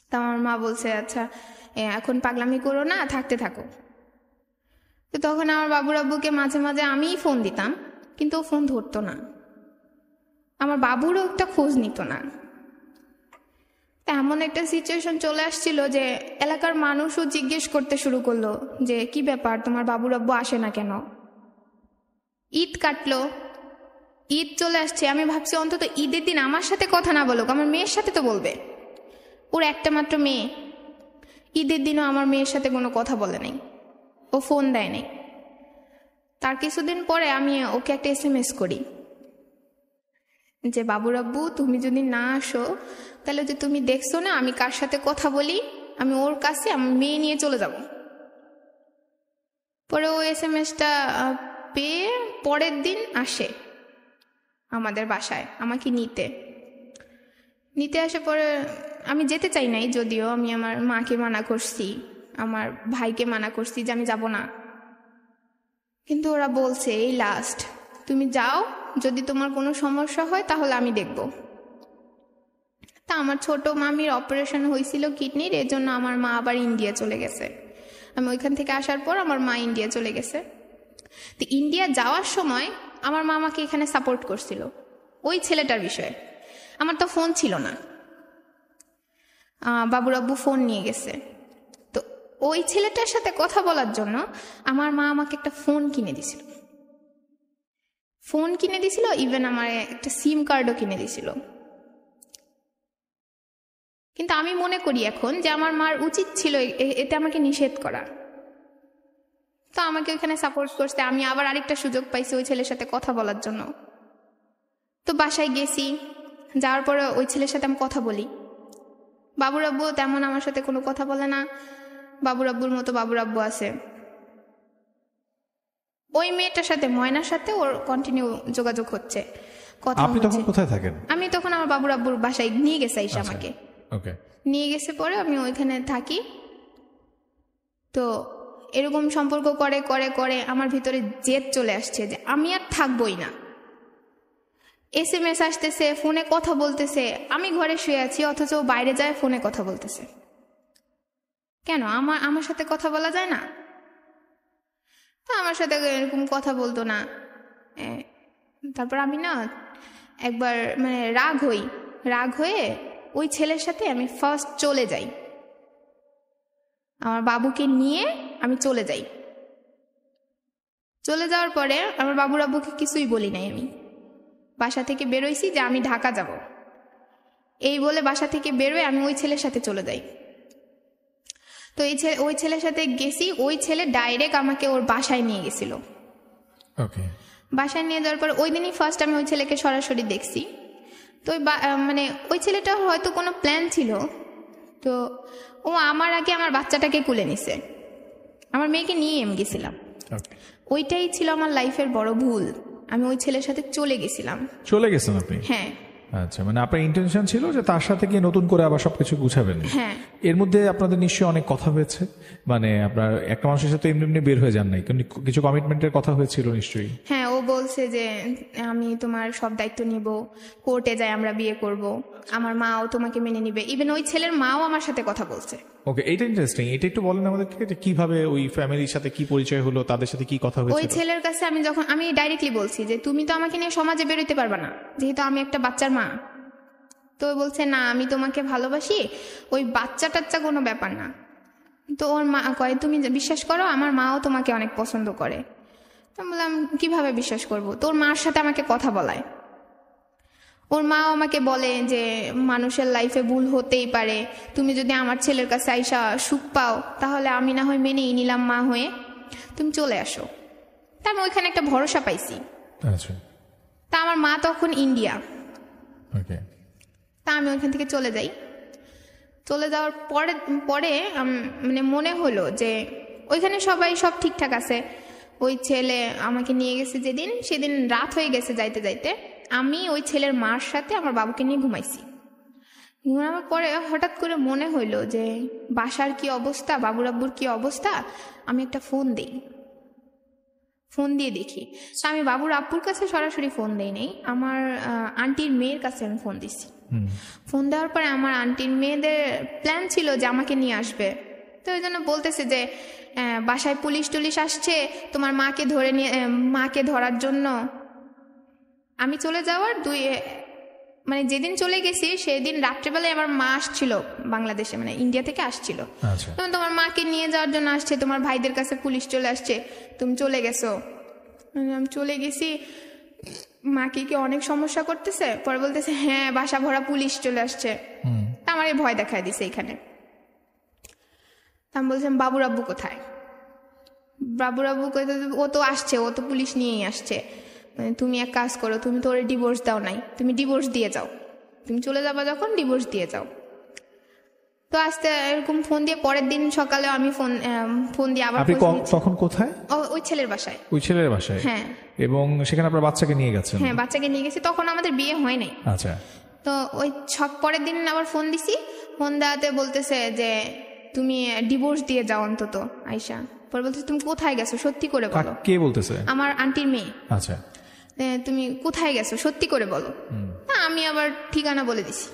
তা আমার মা বলছে আচ্ছা এখন পাগলামি করো না, থাকতে থাকো। তো তখন আমার বাবুর আব্বুকে মাঝে মাঝে আমিই ফোন দিতাম, কিন্তু ও ফোন ধরতো না, আমার বাবুরও একটা খোঁজ নিত না। এমন একটা সিচুয়েশন চলে আসছিল যে এলাকার মানুষও জিজ্ঞেস করতে শুরু করলো যে কি ব্যাপার, তোমার বাবুর আব্বু আসে না কেন? ঈদ কাটলো, ঈদ চলে আসছে, আমি ভাবছি অন্তত ঈদের দিন আমার সাথে কথা না বলুক, আমার মেয়ের সাথে তো বলবে, ওর একটা মাত্র মেয়ে। ঈদের দিনও আমার মেয়ের সাথে কোনো কথা বলে নাই, ও ফোন দেয় নাই। তার কিছুদিন পরে আমি ওকে একটা SMS করি যে বাবুর আব্বু তুমি যদি না আসো তাহলে যে তুমি দেখছো না আমি কার সাথে কথা বলি, আমি ওর কাছে আমার মেয়ে নিয়ে চলে যাব। পরে ও SMSটা পেয়ে পরের দিন আসে আমাদের বাসায় আমাকে নিতে আসে। পরে আমি যেতে চাই নাই, যদিও আমি আমার মাকে মানা করছি, আমার ভাইকে মানা করছি যে আমি যাব না, কিন্তু ওরা বলছে এই লাস্ট তুমি যাও, যদি তোমার কোনো সমস্যা হয় তাহলে আমি দেখব। তা আমার ছোট মামির অপারেশন হয়েছিল কিডনির, এর জন্য আমার মা আবার ইন্ডিয়া চলে গেছে। আমি ওইখান থেকে আসার পর আমার মা ইন্ডিয়া চলে গেছে। তো ইন্ডিয়া যাওয়ার সময় আমার মা আমাকে এখানে সাপোর্ট করছিল ওই ছেলেটার বিষয়ে। আমার তো ফোন ছিল না, বাবুর আব্বু ফোন নিয়ে গেছে। তো ওই ছেলেটার সাথে কথা বলার জন্য আমার মা আমাকে একটা ফোন কিনে দিছিল, ইভেন আমার একটা সিম কার্ডও কিনে দিছিল। কিন্তু আমি মনে করি এখন যে আমার মার উচিত ছিল এতে আমাকে নিষেধ করা। তো আমাকে ওইখানে সাপোর্ট করতে আমি আবার আরেকটা সুযোগ পাইছি ওই ছেলের সাথে কথা বলার জন্য। তো বাসায় গেছি, যাওয়ার পরে ওই ছেলের সাথে আমি কথা বলি। বাবুর আব্বু তেমন আমার সাথে কোনো কথা বলে না, বাবুর আব্বুর মতো বাবুর আব্বু আছে। ওই মেয়েটার সাথে, ময়নার সাথে ওর কন্টিনিউ যোগাযোগ হচ্ছে, কথা আপনি তখন কোথায় থাকেন? আমি তখন আমার বাবুর আব্বুর বাসায় নিয়ে গেছে আইসা আমাকে। ওকে, নিয়ে গেছে পরে আমি ওইখানে থাকি। তো এরকম সম্পর্ক করে করে করে আমার ভিতরে জেদ চলে আসছে যে আমি আর থাকবই না। SMS আসতেছে, ফোনে কথা বলতেছে, আমি ঘরে শুয়ে আছি অথচ বাইরে যায় ফোনে কথা বলতেছে। কেন আমার সাথে কথা বলা যায় না? তা আমার সাথে এরকম কথা বলতো না। তারপর আমি না একবার মানে রাগ হয়ে ওই ছেলের সাথে আমি ফার্স্ট চলে যাই, আমার বাবুকে নিয়ে আমি চলে যাই। চলে যাওয়ার পরে আমার বাবুর আব্বুকে কিছুই বলি নাই, আমি বাসা থেকে বেরোইছি যে আমি ঢাকা যাব, এই বলে বাসা থেকে বেরোয় আমি ওই ছেলের সাথে চলে যাই। তো ওই ছেলের সাথে গেছি, ওই ছেলে ডাইরেক্ট আমাকে ওর বাসায় নিয়ে গেছিল। বাসায় নিয়ে যাওয়ার পর ওই দিনই ফার্স্ট আমি ওই ছেলেকে সরাসরি দেখছি। তো মানে ওই ছেলেটার হয়তো কোনো প্ল্যান ছিল, তো ও আমার আগে আমার বাচ্চাটাকে কুলে নিছে, আমার মেয়েকে নিয়ে আমি গেছিলাম। ওইটাই ছিল আমার লাইফের বড় ভুল, আমি ওই ছেলের সাথে চলে গেছিলাম। চলে গেছেন আপনি? হ্যাঁ। আচ্ছা, মানে আপনার ইন্টেনশন ছিল যে তার সাথে গিয়ে নতুন করে আবার সবকিছু গুছাবেন। হ্যাঁ। এর মধ্যে আপনাদের নিশ্চয়ই অনেক কথা হয়েছে, মানে আপনার একটা মানুষের সাথে এমনি এমনি বের হয়ে যান নাই, কিছু কমিটমেন্টের কথা হয়েছিল নিশ্চয়ই। হ্যাঁ, ও বলছে যে আমি তোমার সব দায়িত্ব নিব, কোর্টে যাই আমরা বিয়ে করব, আমার মাও তোমাকে মেনে নিবে। ইভেন ওই ছেলের মাও আমার সাথে কথা বলছে। ওকে, এটা ইন্টারেস্টিং। এটা একটু বলেন আমাদেরকে যে কিভাবে ওই ফ্যামিলির সাথে কি পরিচয় হলো, তাদের সাথে কি কথা হয়েছিল? ওই ছেলের কাছে আমি ডাইরেক্টলি বলছি যে তুমি তো আমাকে নিয়ে সমাজে বেরোতে পারবে না, যেহেতু আমি একটা বাচ্চার মা। তো বলছে না আমি তোমাকে ভালোবাসি, ওই বাচ্চা টাচ্চা কোনো ব্যাপার না। তো ওর মা কয় তুমি বিশ্বাস করো আমার মাও তোমাকে অনেক পছন্দ করে। তো বললাম কিভাবে বিশ্বাস করব? তোর মার সাথে আমাকে কথা বলায়, ওর মাও আমাকে বলে যে মানুষের লাইফে ভুল হতেই পারে, তুমি যদি আমার ছেলের কাছে আইসা সুখ পাও তাহলে আমি না হয় মেনেই নিলাম মা হয়ে, তুমি চলে আসো। তা আমি ওইখানে একটা ভরসা পাইছি। তা আমার মা তখন ইন্ডিয়া। তা আমি ওইখান থেকে চলে যাই। চলে যাওয়ার পরে মানে মনে হলো যে ওইখানে সবাই সব ঠিকঠাক আছে। ওই ছেলে আমাকে নিয়ে গেছে সেদিন রাত হয়ে গেছে যাইতে যাইতে, আমি ওই ছেলের মার সাথে আমার বাবুকে নিয়ে ঘুমাইছি। ঘুমানোর পরে হঠাৎ করে মনে হইলো যে বাসার কি অবস্থা, বাবুর আব্বুর কি অবস্থা, আমি একটা ফোন দিয়ে দেখি। তো আমি বাবুর আব্বুর কাছে সরাসরি ফোন দেই নাই, আমার আন্টির মেয়ের কাছে আমি ফোন দিছি। ফোন দেওয়ার পরে আমার আন্টির মেয়েদের প্ল্যান ছিল যে আমাকে নিয়ে আসবে। তো ওই জন্য বলতেছে যে বাসায় পুলিশ টুলিশ আসছে, তোমার মাকে ধরার জন্য। আমি চলে যাওয়ার মানে যেদিন চলে গেছি সেদিন রাত্রেবেলায় আমার মা আসছিল বাংলাদেশে, মানে ইন্ডিয়া থেকে আসছিল। তোমার মাকে নিয়ে যাওয়ার জন্য আসছে, তোমার ভাইদের কাছে পুলিশ চলে আসছে, তুমি চলে গেছো। আমি চলে গেছি, মাকে কি অনেক সমস্যা করতেছে, পরে বলতেছে হ্যাঁ বাসা ভরা পুলিশ চলে আসছে। আমার এই ভয় দেখায় দিছে এখানে। আমি বলছিলাম বাবুর আব্বু কোথায়? বাবুর আব্বু ও তো আসছে, ও তো পুলিশ নিয়েই আসছে, তুমি এক কাজ করো, তুমি তো ওর ডিভোর্স দাও নাই, তুমি ডিভোর্স দিয়ে যাও, তুমি চলে যাবা যখন ডিভোর্স দিয়ে যাও। তো আস্তে এরকম ফোন দিয়ে পরের দিন সকালে আমি ফোন দিয়ে আবার। তখন কোথায়? ওই ছেলের বাসায়। ওই ছেলের বাসায়? হ্যাঁ। এবং সেখানে আপনার বাচ্চাকে নিয়ে গেছেন? হ্যাঁ, বাচ্চাকে নিয়ে গেছি, তখন আমাদের বিয়ে হয় নাই। আচ্ছা। তো ওই সব পরের দিন আবার ফোন দিছি, ফোন দেওয়াতে বলতেছে যে তুমি ডিভোর্স দিয়ে যাও অন্তত আয়শা। পরে বলতেছে তুমি কোথায় গেছো সত্যি করে বলো। কে বলতেছে? আমার আন্টির মেয়ে। আচ্ছা, তুমি কোথায় গেছো সত্যি করে বলো। আমি আবার ঠিকানা বলে দিছি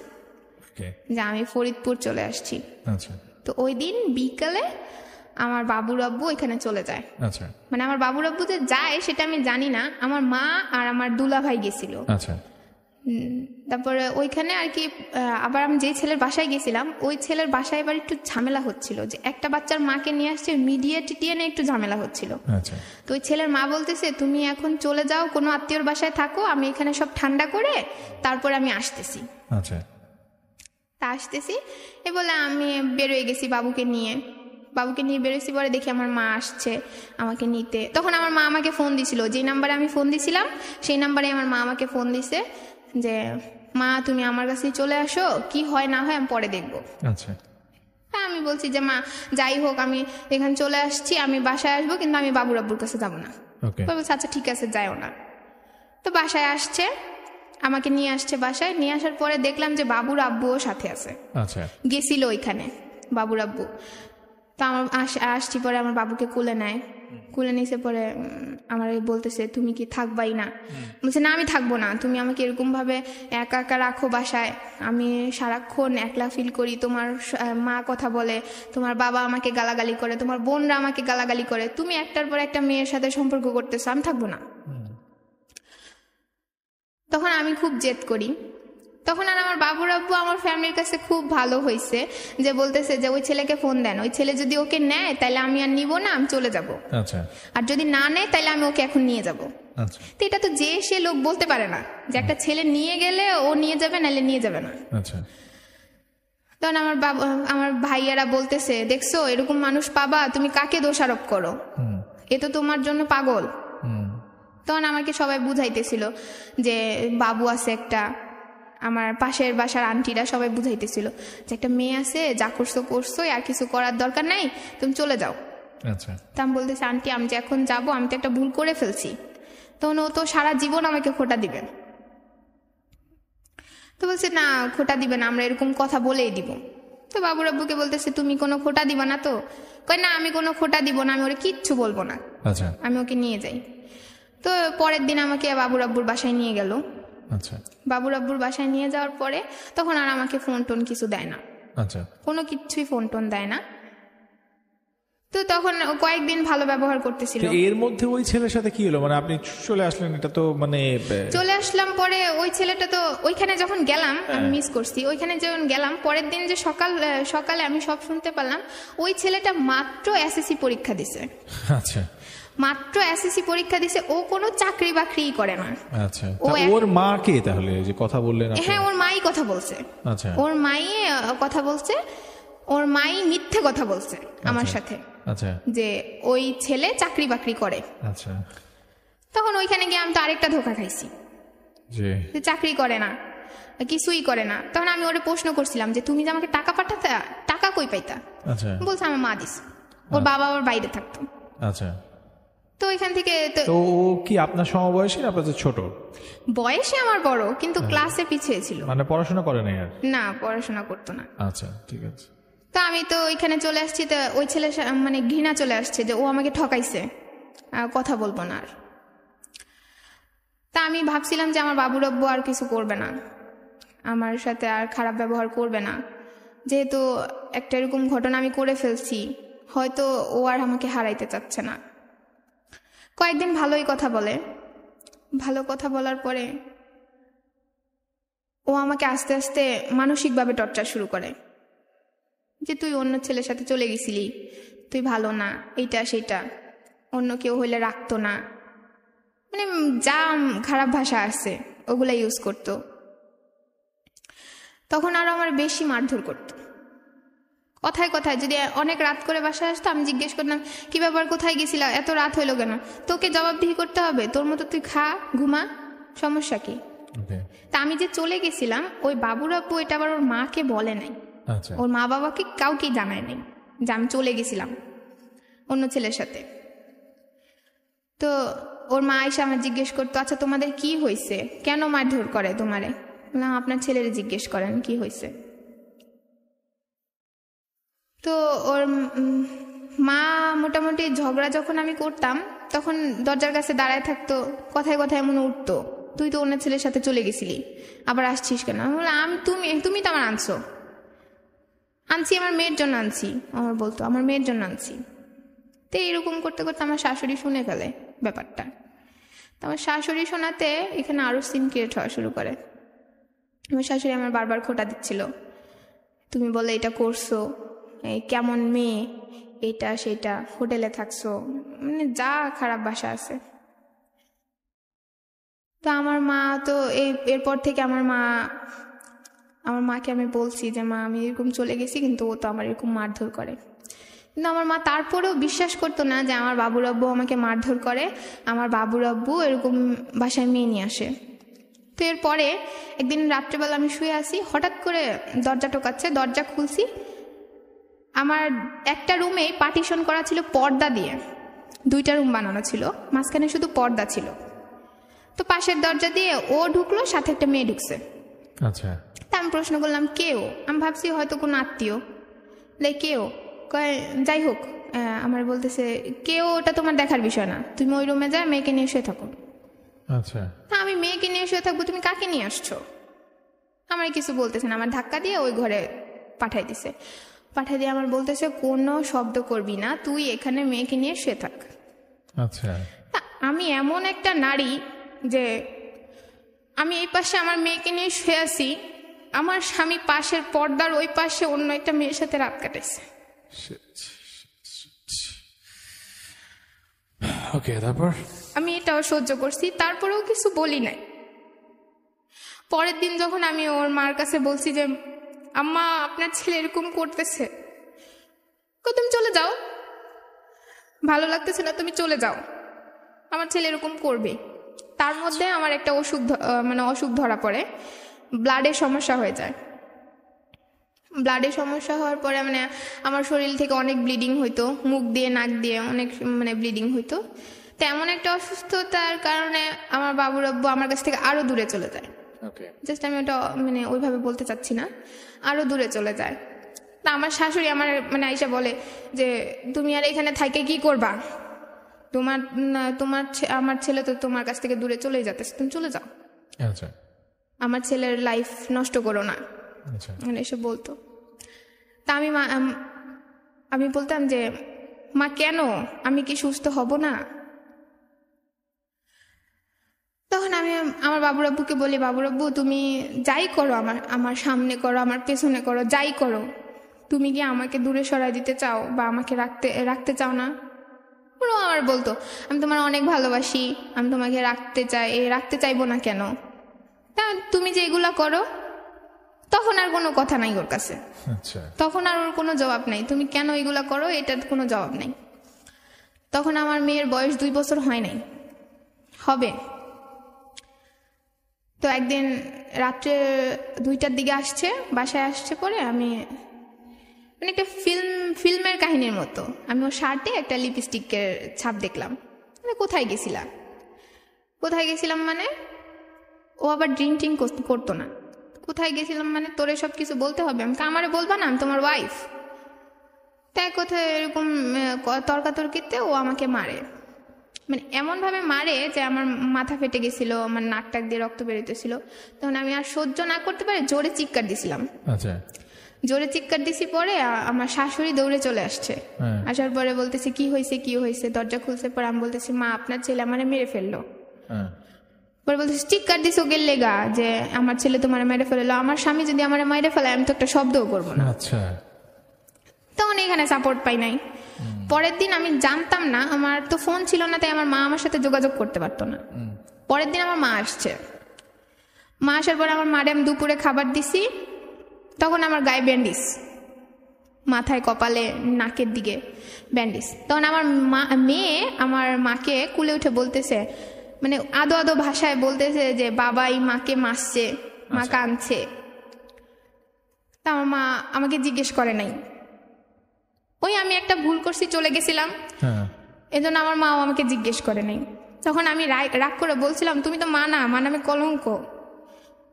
যে আমি ফরিদপুর চলে আসছি। আচ্ছা। তো ওই দিন বিকালে আমার বাবুর আব্বু এখানে চলে যায়। আচ্ছা, মানে আমার বাবুর আব্বু যে যায় সেটা আমি জানি না, আমার মা আর আমার দুলা ভাই গেছিল। আচ্ছা। তারপরে ওইখানে আর কি আবার আমি যেই ছেলের বাসায় গেছিলাম ওই ছেলের বাসায় এবার একটু ঝামেলা হচ্ছিল, যে একটা বাচ্চার মাকে নিয়ে আসছে, মিডিয়া টিটিয়ে নিয়ে একটু ঝামেলা হচ্ছিল। আচ্ছা। তো ওই ছেলের মা বলতেছে তুমি এখন চলে যাও, কোনো আত্মীয়র বাসায় থাকো, আমি এখানে সব ঠান্ডা করে তারপরে আমি আসতেছি। আচ্ছা। তা আসতেছি এ বলে আমি বেরোয় গেছি বাবুকে নিয়ে বেরোইছি। পরে দেখি আমার মা আসছে আমাকে নিতে। তখন আমার মা আমাকে ফোন দিছিল, যে নাম্বারে আমি ফোন দিছিলাম সেই নাম্বারে আমার মা আমাকে ফোন দিছে যে মা তুমি আমার কাছে চলে আসো, কি হয় না হয় আমি পরে দেখবো। আচ্ছা। আমি বলছি যে মা যাই হোক আমি এখানে চলে আসছি, আমি বাসায় আসবো, কিন্তু আমি বাবুর আব্বুর কাছে যাবো না। বলছে আচ্ছা ঠিক আছে যাইও না। তো বাসায় আসছে, আমাকে নিয়ে আসছে। বাসায় নিয়ে আসার পরে দেখলাম যে বাবুর আব্বুও সাথে আছে। আচ্ছা। গেছিল ওইখানে বাবুর আব্বু। তো আমার আসছি, পরে আমার বাবুকে কুলে নেয়, কুলে নিয়েছে। পরে আমার বলতেছে তুমি কি থাকবাই না? বলছে না আমি থাকবো না, তুমি আমাকে এরকম ভাবে একা একা রাখো বাসায়, আমি সারাক্ষণ একলা ফিল করি, তোমার মা কথা বলে, তোমার বাবা আমাকে গালাগালি করে, তোমার বোনরা আমাকে গালাগালি করে, তুমি একটার পর একটা মেয়ের সাথে সম্পর্ক করতেছো, আমি থাকবো না। তখন আমি খুব জেদ করি। তখন আর আমার বাবুর আব্বু আমার ফ্যামিলির কাছে খুব ভালো হয়েছে, যে বলতেছে যে ওই ছেলেকে ফোন দেন, ওই ছেলে যদি ওকে নেয় তাহলে আমি আর নিব না, আমি চলে যাব। আচ্ছা। আর যদি না নেয় তাহলে আমি ওকে এখন নিয়ে যাব। আচ্ছা। তো এটা তো যে সে লোক বলতে পারে না যে একটা ছেলে নিয়ে গেলে ও নিয়ে যাবে, নাহলে নিয়ে যাবে না। আচ্ছা। তখন আমার ভাইয়ারা বলতেছে দেখছো এরকম মানুষ পাবা, তুমি কাকে দোষারোপ করো, এ তো তোমার জন্য পাগল। তখন আমাকে সবাই বুঝাইতেছিল যে বাবু আছে একটা, আমার পাশের বাসার আন্টিরা সবাই বুঝাইতেছিল যে একটা মেয়ে আছে, যা করছো করছো, আর কিছু করার দরকার নাই, তুমি চলে যাও। আচ্ছা। তা আমি বলতেছি আন্টি আমি যে এখন যাবো, আমি তো একটা ভুল করে ফেলছি, তখন ও তো সারা জীবন আমাকে খোটা দিবে। তো বলছে না খোটা দিবে না, আমরা এরকম কথা বলেই দিব। তো বাবুর আব্বুকে বলতেছে তুমি কোনো খোটা দিবা না তো? কয় না আমি কোনো খোটা দিব না, আমি ওরে কিচ্ছু বলবো না, আচ্ছা, আমি ওকে নিয়ে যাই। তো পরের দিন আমাকে বাবুর আব্বুর বাসায় নিয়ে গেল। আচ্ছা। বাবুর আব্বুর বাসায় নিয়ে যাওয়ার পরে তখন আর আমাকে ফোন টোন কিছু দেয় না। আচ্ছা। কোনো কিছুই ফোন টোন দেয় না। তো তখন কয়েকদিন ভালো ব্যবহার করতেছিল। এর মধ্যে ওই ছেলের সাথে কি হলো, মানে আপনি চলে আসলেন, এটা তো মানে চলে আসলাম। পরে ওই ছেলেটা তো ওইখানে যখন গেলাম আমি মিস করছি, ওইখানে যখন গেলাম পরের দিন যে সকালে আমি সব শুনতে পারলাম ওই ছেলেটা মাত্র এসএসসি পরীক্ষা দিছে। আচ্ছা। মাত্র এসএসসি পরীক্ষা দিছে, ও কোনো চাকরি বাকরি করে না। আচ্ছা। ওর মা কে তাহলে যে কথা বললেন? হ্যাঁ ওর মাই কথা বলছে। আচ্ছা। ওর মাই কথা বলছে, ওর মাই মিথ্যে কথা বলছে আমার সাথে। আচ্ছা। যে ওই ছেলে চাকরি বাকরি করে। আচ্ছা। তখন ওইখানে গিয়ে আমি তো আরেকটা ধোঁকা খাইছি যে চাকরি করে না, কিছুই করে না। তখন আমি ওরে প্রশ্ন করছিলাম যে তুমি যে আমাকে টাকা পাঠাতে, টাকা কই পাইতা? আচ্ছা। বলছে আমার মা দিস, ওর বাবা ওর বাইরে থাকতো। আচ্ছা। তো ওইখান থেকে তো ও কি আপনার সমবয়সী না আপনার ছোট? বয়সে আমার বড়, কিন্তু ক্লাসে পিছিয়ে ছিল। মানে পড়াশোনা করে না? আর না পড়াশোনা করতো না। আচ্ছা ঠিক আছে। তো আমি তো ওইখানে চলে আসছি, তো ওই ছেলে মানে ঘৃণা চলে আসছে যে ও আমাকে ঠকাইছে, কথা বলবো না আর। তা আমি ভাবছিলাম যে আমার বাবুর আব্বু আর কিছু করবে না, আমার সাথে আর খারাপ ব্যবহার করবে না, যেহেতু একটা এরকম ঘটনা আমি করে ফেলছি, হয়তো ও আর আমাকে হারাইতে চাচ্ছে না। কয়েকদিন ভালোই কথা বলে, ভালো কথা বলার পরে ও আমাকে আস্তে আস্তে মানসিকভাবে টর্চার শুরু করে, যে তুই অন্য ছেলের সাথে চলে গেছিলি, তুই ভালো না, এইটা সেটা, অন্য কেউ হইলে রাখতো না, মানে যা খারাপ ভাষা আছে ওগুলা ইউজ করতো। তখন আরো আমার বেশি মারধর করতো, কথায় কথায়। যদি অনেক রাত করে বাসায় আসতো আমি জিজ্ঞেস করতাম কি ব্যাপার, কোথায় গেছিলা, এত রাত হইলো কেন? তোকে জবাবদিহি করতে হবে, তোর মতো তুই খা ঘুমা, সমস্যা কি? তা আমি যে চলে গেছিলাম ওই বাবুর আব্বু এটা আবার ওর মাকে বলে নাই, ওর মা বাবাকে কাউকে জানায় নাই যে আমি চলে গেছিলাম অন্য ছেলের সাথে। তো ওর মা এসে আমার জিজ্ঞেস করতো আচ্ছা তোমাদের কি হয়েছে, কেন মারধর করে তোমারে? বললাম আপনার ছেলের জিজ্ঞেস করেন কি হয়েছে। তো ওর মা মোটামুটি ঝগড়া যখন আমি করতাম তখন দরজার কাছে দাঁড়ায় থাকতো, কথায় কথায় এমন উঠতো, তুই তো অন্য ছেলের সাথে চলে গেছিলি, আবার আসছিস কেন? আমি বললাম তুমি তো আমার আনছি আমার মেয়ের জন্য আনছি। আমার বলতো আমার মেয়ের জন্য আনছি। তো এরকম করতে করতে আমার শাশুড়ি শুনে ফেলে ব্যাপারটা। তো আমার শাশুড়ি শোনাতে এখানে আরো সিন ক্রিয়েট হওয়া শুরু করে। আমার শাশুড়ি আমার বারবার খোঁটা দিচ্ছিল, তুমি বলে এটা করছো, এই কেমন মেয়ে, এটা সেটা, হোটেলে থাকছো, মানে যা খারাপ ভাষা আছে। তো আমার মা তো এরপর থেকে আমার মাকে আমি বলছি যে মা আমি এরকম চলে গেছি, কিন্তু ও তো আমার এরকম মারধর করে। কিন্তু আমার মা তারপরেও বিশ্বাস করতো না যে আমার বাবুর আব্বু আমাকে মারধর করে, আমার বাবুর আব্বু এরকম বাসায় মেয়ে নিয়ে আসে। তো এরপরে একদিন রাত্রেবেলা আমি শুয়ে আছি, হঠাৎ করে দরজা টোকাচ্ছে, দরজা খুলছি। আমার একটা রুমে পার্টিশন করা ছিল পর্দা দিয়ে, 2টা রুম বানানো ছিল, মাঝখানে শুধু পর্দা ছিল। তো পাশের দরজা দিয়ে ও ঢুকলো, সাথে একটা মেয়ে ঢুকছে। আচ্ছা, তা আমি প্রশ্ন করলাম কেউ, আমি ভাবছি হয়তো কোনো আত্মীয়, কেউ কয় যাই হোক, আমার বলতেছে কেউ ওটা তোমার দেখার বিষয় না, তুমি ওই রুমে যায় মেয়েকে নিয়ে শুয়ে থাকো। আচ্ছা, আমি মেয়েকে নিয়ে শুয়ে থাকবো, তুমি কাকে নিয়ে আসছো? আমার কিছু বলতেছে না, আমার ধাক্কা দিয়ে ওই ঘরে পাঠাই দিয়ে আমার বলতেছে কোনো শব্দ করবি না, তুই এখানে মেয়েকে নিয়ে শুয়ে থাক। আচ্ছা, আমি এমন একটা নারী যে আমি এই পাশে আমার মেয়েকে নিয়ে শুয়ে আছি, আমার স্বামী পাশের পর্দার ওই পাশে অন্য একটা মেয়ের সাথে রাত কাটাইছে। ওকে, তারপর আমি এটাও সহ্য করছি, তারপরেও কিছু বলি নাই। পরের দিন যখন আমি ওর মার কাছে বলছি যে আম্মা আপনার ছেলে এরকম করতেছে, তুমি চলে যাও, ভালো লাগতেছে না, তুমি চলে যাও, আমার ছেলে এরকম করবে। তার মধ্যে আমার একটা অসুখ ধরা পড়ে, ব্লাডের সমস্যা হয়ে যায়। ব্লাডের সমস্যা হওয়ার পরে আমার শরীর থেকে অনেক ব্লিডিং হইতো, মুখ দিয়ে নাক দিয়ে অনেক ব্লিডিং হইতো। তো এমন একটা অসুস্থতার কারণে আমার বাবুর আব্বু আমার কাছ থেকে আরো দূরে চলে যায়। জাস্ট আমি ওটা ওইভাবে বলতে চাচ্ছি না, আরো দূরে চলে যায়। তা আমার শাশুড়ি আমার আইসা বলে যে তুমি আর এখানে থাইকে কি করবা, আমার ছেলে তো তোমার কাছ থেকে দূরে চলে যাচ্ছে, তুমি চলে যাও, আমার ছেলের লাইফ নষ্ট করো না, এসব বলতো। তা আমি বলতাম যে মা কেন, আমি কি সুস্থ হব না? তখন আমি আমার বাবুর আব্বুকে বলি, বাবুর আব্বু তুমি যাই করো, আমার সামনে করো, আমার পেছনে করো, যাই করো, তুমি কি আমাকে দূরে সরাই দিতে চাও বা আমাকে রাখতে চাও না? ওরা আমার বলতো আমি তোমার অনেক ভালোবাসি, আমি তোমাকে রাখতে চাইবো না কেন? তা তুমি যে এগুলা করো, তখন আর কোনো কথা নাই ওর কাছে, তখন আর ওর কোনো জবাব নাই, তুমি কেন এগুলা করো এটার কোনো জবাব নাই। তখন আমার মেয়ের বয়স 2 বছর হয় নাই, হবে। তো একদিন রাত্রে 2টার দিকে বাসায় আসছে, পরে আমি একটা ফিল্মের কাহিনীর মতো আমি ওর শার্টে একটা লিপস্টিকের ছাপ দেখলাম। কোথায় গেছিলাম ও আবার ড্রিঙ্ক করতো না। কোথায় গেছিলাম তোরে সব কিছু বলতে হবে? আমারে বলবা না, আমি তোমার ওয়াইফ। তাই কোথায় এরকম তর্কাতর্কিতে ও আমাকে মারে, এমন ভাবে মারে যে আমার মাথা ফেটে গেছিল, আমার নাক টাক দিয়ে রক্ত বেরোতেছিল। তখন আমি আর সহ্য না করতে পারে জোরে চিৎকার দিছিলাম। জোরে চিৎকার দিছি, পরে আমার শাশুড়ি দৌড়ে চলে আসছে। আসার পরে বলতেছে কি হয়েছে, দরজা খুলছে। পরে আমি বলতেছি মা আপনার ছেলে আমারে মেরে ফেললো। পরে বলতেছে চিৎকার দিস ওকে লেগা যে আমার ছেলে তোমার মেরে ফেললো, আমার স্বামী যদি আমার মেরে ফেলে আমি তো একটা শব্দও করবো না। তখন এখানে সাপোর্ট পাই নাই। পরের দিন আমি জানতাম না, আমার তো ফোন ছিল না, তাই আমার মা আমার সাথে যোগাযোগ করতে পারতো না। পরের দিন আমার মা আসছে, মা আসার পরে আমার মারে আমি দুপুরে খাবার দিছি। তখন আমার গায়ে ব্যান্ডিজ, মাথায় কপালে নাকের দিকে ব্যান্ডিজ। তখন আমার মেয়ে আমার মাকে কুলে উঠে বলতেছে, আদো আদো ভাষায় বলতেছে যে বাবা এই মাকে মারছে, মা কাঁদছে। তা আমার মা আমাকে জিজ্ঞেস করে নাই, ওই আমি একটা ভুল করছি চলে গেছিলাম, এজন্য আমার মাও আমাকে জিজ্ঞেস করে নাই। তখন আমি রাগ করে বলছিলাম তুমি তো মা না, মা নামে কলঙ্ক।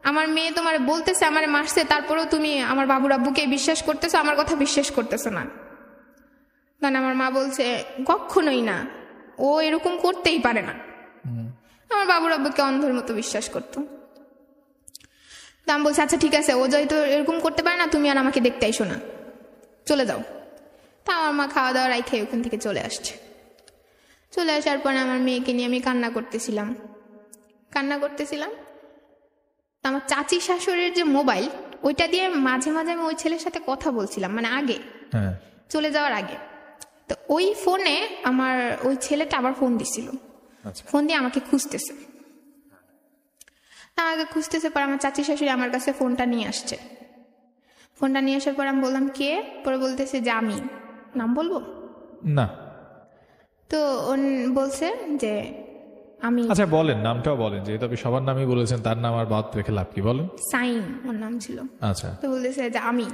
আমার মেয়ে তোমার বলতেছে আমার মারছে, তারপরেও তুমি আমার বাবুর আব্বুকে বিশ্বাস করতেছো, আমার কথা বিশ্বাস করতেছো না। কারণ আমার মা বলছে কখনোই না, ও এরকম করতেই পারে না। আমার বাবুর আব্বুকে অন্ধের মতো বিশ্বাস করতো। তো আমি বলছি আচ্ছা ঠিক আছে, ও যেহেতু এরকম করতে পারে না, তুমি আর আমাকে দেখতে আইসো না, চলে যাও। তা আমার মা খাওয়া দাওয়া রাইখে ওখান থেকে চলে আসছে। চলে আসার পরে আমার মেয়েকে নিয়ে আমি কান্না করতেছিলাম। আমার চাচি শাশুড়ির যে মোবাইল, ওইটা দিয়ে মাঝে মাঝে আমি ওই ছেলের সাথে কথা বলছিলাম, মানে আগে চলে যাওয়ার আগে। তো ওই ফোনে আমার ওই ছেলেটা আবার ফোন দিছিল, ফোন দিয়ে আমাকে খুঁজতেছে। আমাকে খুঁজতেছে পর আমার চাচি শাশুড়ি আমার কাছে ফোনটা নিয়ে আসছে। ফোনটা নিয়ে আসার পর আমি বললাম কে? পরে বলতেছে যে আমি। নাম বলবো না? তো বলছে যে আমি। আচ্ছা বলেন, নামটাও বলেন, যেহেতু আপনি সবার নামই বলেছেন, তার নাম আর বাদ রেখে লাভ কি, বলেন। সাইম ওর নাম ছিল। আচ্ছা। তো বলতেছে যে আমি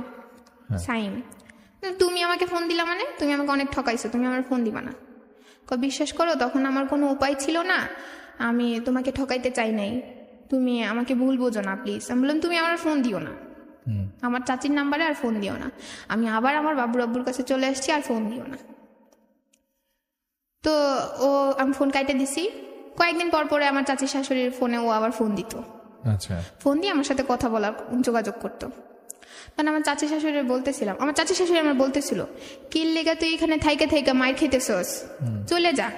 সাইম। তুমি আমাকে ফোন দিলা মানে? তুমি আমাকে অনেক ঠকাইছো, তুমি আমার ফোন দিবা না। বিশ্বাস করো তখন আমার কোনো উপায় ছিল না, আমি তোমাকে ঠকাইতে চাই নাই, তুমি আমাকে ভুল বোঝো না প্লিজ। আমি বললাম তুমি আমার ফোন দিও না, আমার চাচির নাম্বারে আর ফোন দিও না। আমি আবার আমার বাবুর আব্বুর কাছে চলে আসছি, আর ফোন দিও না। তো আমি ফোন কাইটে দিছি। কয়েকদিন পর পরে আমার চাচি শাশুড়ির ফোনে ও আবার ফোন দিত। আচ্ছা। ফোন দিয়ে আমার সাথে কথা বলার যোগাযোগ করতো। কারণ আমার চাচি শাশুড়ি বলতেছিলাম, আমার চাচি শাশুড়ি আমার বলতেছিল কিল লেগা তুই এখানে থাইকে থাইকা মায়ের খেতেছস, চলে যা।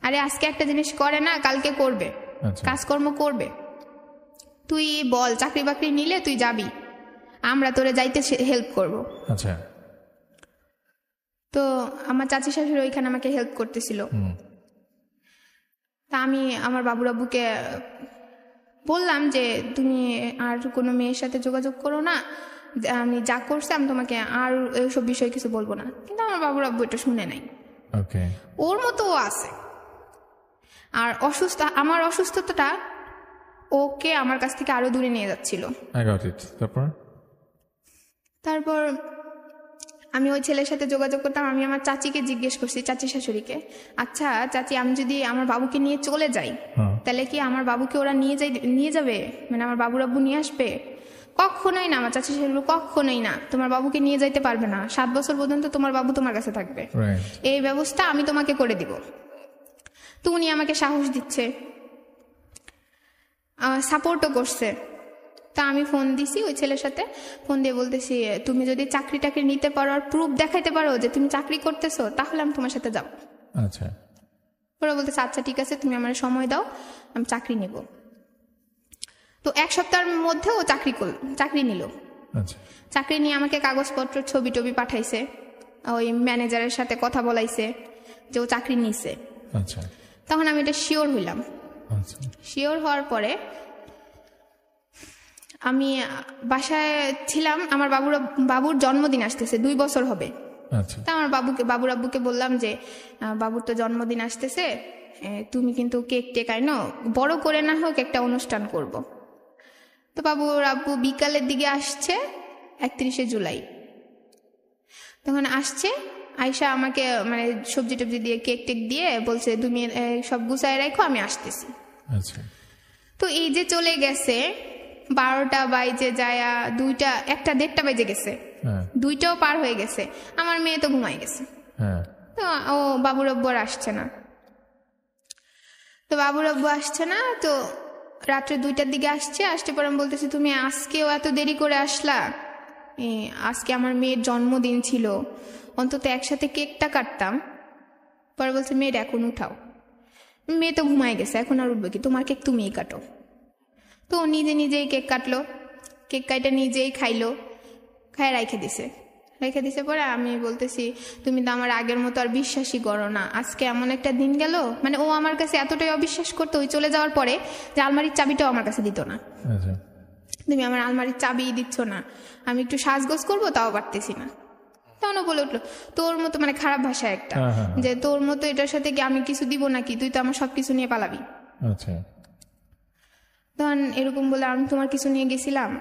আরে আজকে একটা জিনিস করে না, কালকে করবে, কাজকর্ম করবে। তুই বল চাকরি বাকরি নিলে তুই যাবি, আমরা তোরে যাইতে হেল্প করব। আচ্ছা। তো আমার চাচি শাশুড়ি ওইখানে আমাকে হেল্প করতেছিল। তা আমি আমার বাবুর আব্বুকে বললাম যে তুমি আর কোনো মেয়ের সাথে যোগাযোগ করো না, আমি যা করছি আমি তোমাকে আর এইসব বিষয়ে কিছু বলবো না। কিন্তু আমার বাবুর আব্বু এটা শুনে নাই। ওর মতো ও আছে। আর আমার অসুস্থতাটা ওকে আমার কাছ থেকে আরো দূরে নিয়ে যাচ্ছিল। তারপর আমি ওই ছেলের সাথে যোগাযোগ করতাম। আমি আমার চাচিকে জিজ্ঞেস করছি, চাচি শাশুড়িকে, আচ্ছা চাচি আমি যদি আমার বাবুকে নিয়ে চলে যাই তাহলে কি আমার বাবুকে ওরা নিয়ে যাবে, মানে আমার বাবুর আব্বু নিয়ে আসবে? কখনোই না, আমার চাচি শাশুড়ি কখনোই না, তোমার বাবুকে নিয়ে যাইতে পারবে না, 7 বছর পর্যন্ত তোমার বাবু তোমার কাছে থাকবে, এই ব্যবস্থা আমি তোমাকে করে দিব। তো উনি আমাকে সাহস দিচ্ছে, সাপোর্টও করছে। তা আমি ফোন দিছি ওই ছেলের সাথে, ফোন দিয়ে বলতেছি তুমি যদি চাকরি টাকরি নিতে পারো আর প্রুফ দেখাইতে পারো যে তুমি চাকরি করতেছো, তাহলে আমি তোমার সাথে যাবো। আচ্ছা। ওরা বলতেছে আচ্ছা ঠিক আছে, তুমি আমার সময় দাও, আমি চাকরি নিব। তো 1 সপ্তাহের মধ্যে ও চাকরি নিল। চাকরি নিয়ে আমাকে কাগজপত্র ছবি টবি পাঠাইছে, ওই ম্যানেজারের সাথে কথা বলাইছে যে ও চাকরি নিছে। তখন আমি এটা শিওর হইলাম। শিওর হওয়ার পরে আমি বাসায় ছিলাম। আমার বাবুর জন্মদিন আসতেছে, 2 বছর হবে। তা আমার বাবুর আব্বুকে বললাম যে বাবুর তো জন্মদিন আসতেছে, তুমি কিন্তু কেক টেক আইনো, বড় করে না হোক একটা অনুষ্ঠান করব। তো বাবুর আব্বু বিকালের দিকে আসছে, 31শে জুলাই। তখন আসছে, আয়শা আমাকে মানে সবজি টবজি দিয়ে কেক টেক দিয়ে বলছে তুমি সব গুছায় রাখো, আমি আসতেছি। তো এই যে চলে গেছে 12টা বাজে যায়, 2টা 1টা 1:30 বেজে গেছে, 2টাও পার হয়ে গেছে, আমার মেয়ে তো ঘুমাই গেছে। তো ও বাবুর আব্বু আর আসছে না। তো রাত্রে 2টার দিকে আসতে পর আমি বলতেছি তুমি আজকেও এত দেরি করে আসলা, আজকে আমার মেয়ের জন্মদিন ছিল, অন্তত একসাথে কেকটা কাটতাম। পরে বলছে মেয়ের এখন উঠাও, মেয়ে তো ঘুমাই গেছে, এখন আর উঠবে কি, তোমার কেক তুমিই কাটো। তো নিজেই কেক কাটলো, কেক কাটা নিজেই খাইলো, খায় রেখে দিছে পরে আমি বলতেছি তুমি তো আমার আগের মতো আর বিশ্বাসই করো না, আজকে এমন একটা দিন গেল, মানে ও আমার কাছে এতটাই অবিশ্বাস করতো ওই চলে যাওয়ার পরে যে আলমারির চাবিটাও আমার কাছে দিত না। তুমি আমার আলমারির চাবি দিচ্ছ না, আমি একটু সাজগোজ করবো তাও পারতেছি না। তখন বলে উঠলো তোর মতো, মানে খারাপ ভাষা একটা, যে তোর মতো এটার সাথে কি আমি কিছু দিব নাকি, তুই তো আমার সবকিছু নিয়ে পালাবি। তখন এরকম বলে আমি তোমার কিছু নিয়ে গেছিলাম,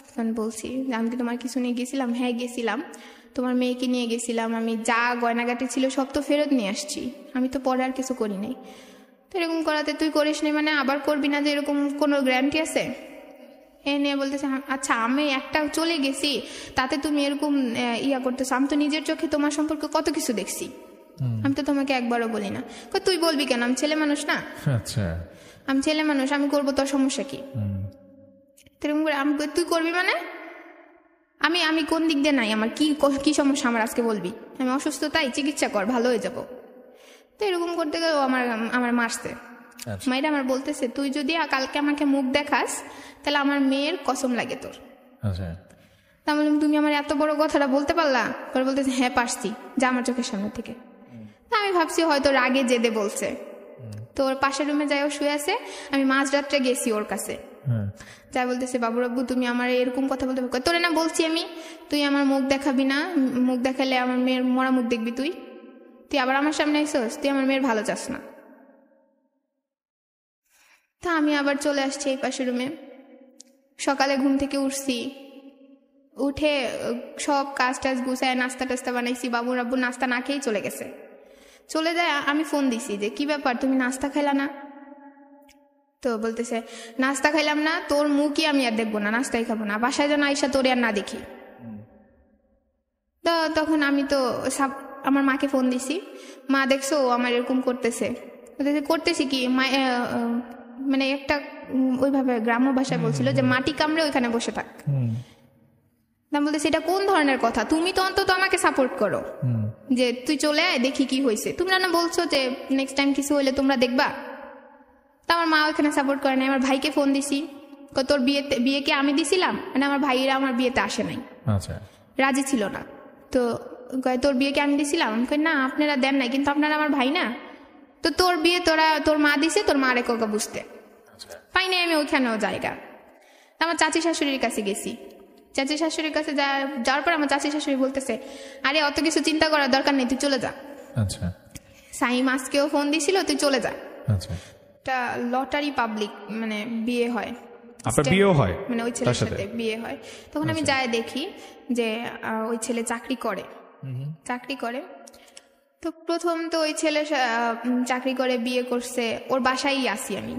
তখন বলছি আমি কি তোমার কিছু নিয়ে গেছিলাম? হ্যাঁ গেছিলাম, তোমার মেয়েকে নিয়ে গেছিলাম, আমি যা গয়নাগাটি ছিল সব তো ফেরত নিয়ে আসছি, আমি তো পরে আর কিছু করি নাই। তো এরকম করাতে তুই করিস নি মানে আবার করবি না, যে এরকম কোনো গ্যারান্টি আছে? এ নিয়ে বলতেছে আচ্ছা আমি একটা চলে গেছি তাতে তুমি এরকম ইয়া করতেছো, আমি তো নিজের চোখে তোমার সম্পর্কে কত কিছু দেখছি, আমি তো তোমাকে একবারও বলি না। তুই বলবি কেন, আমি ছেলে মানুষ না? আচ্ছা আমি ছেলে মানুষ, আমি করবো, তোর সমস্যা কি? আমি তুই করবি মানে আমি আমি কোন দিক দিয়ে নাই, আমার কি কি সমস্যা আমার আজকে বলবি? আমি অসুস্থ তাই চিকিৎসা কর, ভালো হয়ে যাবো। তো এরকম করতে গেলে আমার মারছে। মাইরা আমার বলতেছে তুই যদি কালকে আমাকে মুখ দেখাস তাহলে আমার মেয়ের কসম লাগে তোর। তা বললাম তুমি আমার এত বড় কথাটা বলতে পারলা? পরে বলতেছে হ্যাঁ পারছি, যা আমার চোখের সামনে থেকে। তা আমি ভাবছি হয়তো রাগে জেদে বলছে। তো ওর পাশের রুমে যাই, ও শুয়ে আছে, আমি মাঝরাত্রে গেছি ওর কাছে, যাই বলতেছে বাবু রাব্বু তুমি আমার এরকম কথা বলতে পারো? তোরে না বলছি আমি তুই আমার মুখ দেখাবি না, মুখ দেখালে আমার মেয়ের মরা মুখ দেখবি, তুই আবার আমার সামনে আইসোস, তুই আমার মেয়ের ভালো চাস না। তা আমি আবার চলে আসছি এই পাশের রুমে। সকালে ঘুম থেকে উঠছি, উঠে সব কাজ টাজ গুছায় নাস্তা টাস্তা বানাইছি, বাবু রাব্বু নাস্তা না খেয়েই চলে গেছে। চলে যায়, আমি ফোন দিছি যে কি ব্যাপার তুমি নাস্তা খাইলা না? তো বলতেছে নাস্তা খাইলাম না, তোর মুখই আমি আর দেখবো না, নাস্তাই খাবো না, বাসায় যেন আইসা তোরে আর না দেখি। তো তখন আমি তো আমার মাকে ফোন দিছি, মা দেখছো আমার এরকম করতেছে। করতেছি কি মানে একটা ওইভাবে গ্রাম্য ভাষায় বলছিল যে মাটি কামড়ে ওইখানে বসে থাক। বলতেছি এটা কোন ধরনের কথা, তুমি তো অন্তত আমাকে সাপোর্ট করো যে তুই চলে আয় দেখি কি হয়েছে, তোমরা না বলছো যে নেক্সট টাইম কিছু হইলে তোমরা দেখবা। তা আমার মা ওইখানে সাপোর্ট করে নাই। আমার ভাইকে ফোন দিছি, তোর বিয়েকে আমি দিছিলাম, মানে আমার ভাইয়েরা আমার বিয়েতে আসে নাই, রাজি ছিল না। তো তোর বিয়েকে আমি দিছিলাম, আমি কই না আপনারা দেন নাই, কিন্তু আপনারা আমার ভাই না, তো তোর বিয়ে তোর মা দিছে, তোর মা রে কোকা বুঝতে পাই নাই আমি ওইখানেও জায়গা। আমার চাচি শাশুড়ির কাছে গেছি, চাচি শাশুড়ির কাছে যাওয়ার পর আমার চাচি শাশুড়ি বলতেছে আরে অত কিছু চিন্তা করার দরকার নেই, তুই চলে যা। সাইম আজকেও ফোন দিছিল, তুই চলে যা। একটা লটারি পাবলিক মানে বিয়ে হয়, মানে ওই ছেলের সাথে বিয়ে হয়। তখন আমি যাই দেখি যে ওই ছেলে চাকরি করে। তো প্রথম তো ওই ছেলে চাকরি করে বিয়ে করছে, ওর বাসায় আসি আমি।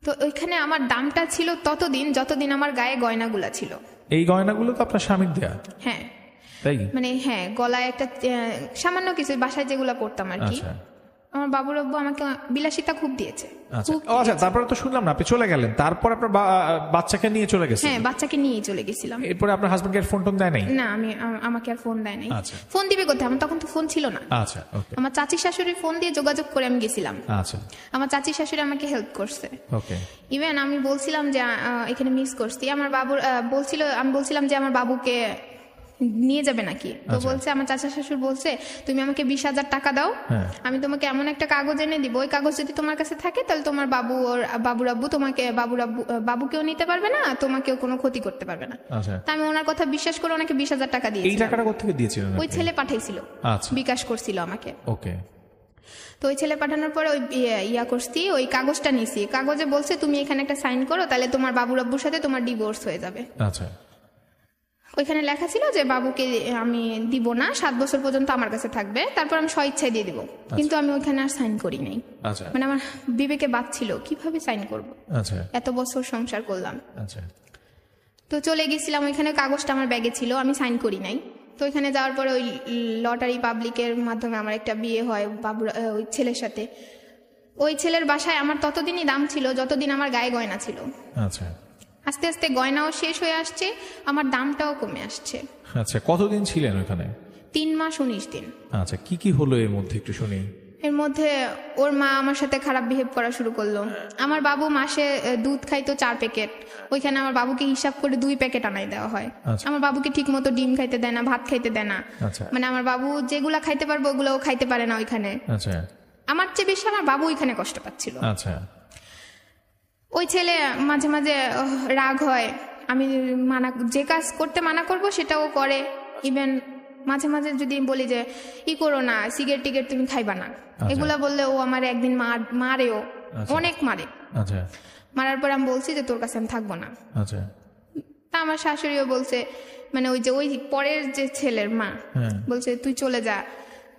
তো ওইখানে আমার দামটা ছিল ততদিন যতদিন আমার গায়ে গয়নাগুলা ছিল। এই গয়নাগুলো তো আপনার স্বামীর দেয়া? হ্যাঁ, মানে হ্যাঁ, গলায় একটা সামান্য কিছু বাসায় যেগুলা পড়তাম আর কি। আমার বাবু রাব্বু আমাকে বিলাসিতা খুব দিয়েছে। আচ্ছা, তারপরে তো শুনলাম না আপনি চলে গেলেন, তারপর আপনার বাচ্চাকে নিয়ে চলে গেছেন? হ্যাঁ, বাচ্চাকে নিয়ে চলে গেছিলাম। এরপরে আপনার হাজবেন্ডকে ফোন টোন দেয় নাই? না, আমাকে আর ফোন দেয় নাই। ফোন দিবে কোথায়, আমার তখন তো ফোন ছিল না। আমার চাচি শাশুড়ি ফোন দিয়ে যোগাযোগ করে আমি গেছিলাম। আমার চাচি শাশুড়ি আমাকে হেল্প করছে। ইভেন আমি বলছিলাম যে এখানে মিস করছি, আমার বাবুর আমি বলছিলাম যে আমার বাবুকে নিয়ে যাবে নাকি। তো বলছে, আমার চাচা শাশুড়ি বলছে তুমি আমাকে 20,000 টাকা দাও, আমি তোমাকে এমন একটা কাগজ এনে দিব, ওই কাগজ যদি তোমার কাছে থাকে তাহলে তোমার বাবু রাব্বু তোমাকে বাবুকেও নিতে পারবে না, তোমাকেও কোনো ক্ষতি করতে পারবে না। তা আমি ওনার কথা বিশ্বাস করে ওনাকে 20,000 টাকা দিয়েছি। এই টাকাটা কোথা থেকে দিয়েছিলেন? ওই ছেলে পাঠাইছিল, বিকাশ করছিল আমাকে। তো ওই ছেলে পাঠানোর পরে ওই করছি, ওই কাগজটা নিছি। কাগজে বলছে তুমি এখানে একটা সাইন করো, তাহলে তোমার বাবু রাব্বুর সাথে তোমার ডিভোর্স হয়ে যাবে। ওইখানে লেখা ছিল যে বাবুকে আমি দিব না, 7 বছর পর্যন্ত আমার কাছে থাকবে, তারপর আমি স্বইচ্ছায় দিয়ে দিব। কিন্তু আমি ওইখানে আর সাইন করি নাই। মানে আমার বিবেকে বাদ ছিল, কিভাবে সাইন করব, এত বছর সংসার করলাম। তো চলে গেছিলাম, ওইখানে কাগজটা আমার ব্যাগে ছিল, আমি সাইন করি নাই। তো ওইখানে যাওয়ার পরে ওই লটারি পাবলিকের মাধ্যমে আমার একটা বিয়ে হয় ওই ছেলের সাথে। ওই ছেলের বাসায় আমার ততদিনই দাম ছিল যতদিন আমার গায়ে গয়না ছিল। আস্তে আস্তে গয়নাও শেষ হয়ে আসছে, আমার দামটাও কমে আসছে। কতদিন ছিলেন ওখানে? 3 মাস 19 দিন। কি কি হলো এর মধ্যে একটু শুনি। এর মধ্যে ওর মা আমার সাথে খারাপ বিহেভ করা শুরু করলো। আমার বাবু মাসে দুধ খাইতো 4 প্যাকেট, ওইখানে আমার বাবুকে হিসাব করে 2 প্যাকেট আনাই দেওয়া হয়। আমার বাবুকে ঠিক মতো ডিম খাইতে দেয় না, ভাত খাইতে দেয় না। মানে আমার বাবু যেগুলা খাইতে পারবো ওগুলোও খাইতে পারে না ওইখানে। আমার চেয়ে বেশি আমার বাবু ওইখানে কষ্ট পাচ্ছিল। ওই ছেলে মাঝে মাঝে রাগ হয়, আমি যে কাজ করতে মানা করব সেটাও করে। ইভেন মাঝে মাঝে যদি বলি যে করো না, সিগারেট টিগারেট তুমি খাইবা না, এগুলা বললে ও আমার একদিন মারেও, অনেক মারে। মারার পর আমি বলছি যে তোর কাছে আমি থাকবো না। তা আমার শাশুড়িও বলছে, মানে ওই পরের যে ছেলের মা বলছে তুই চলে যা,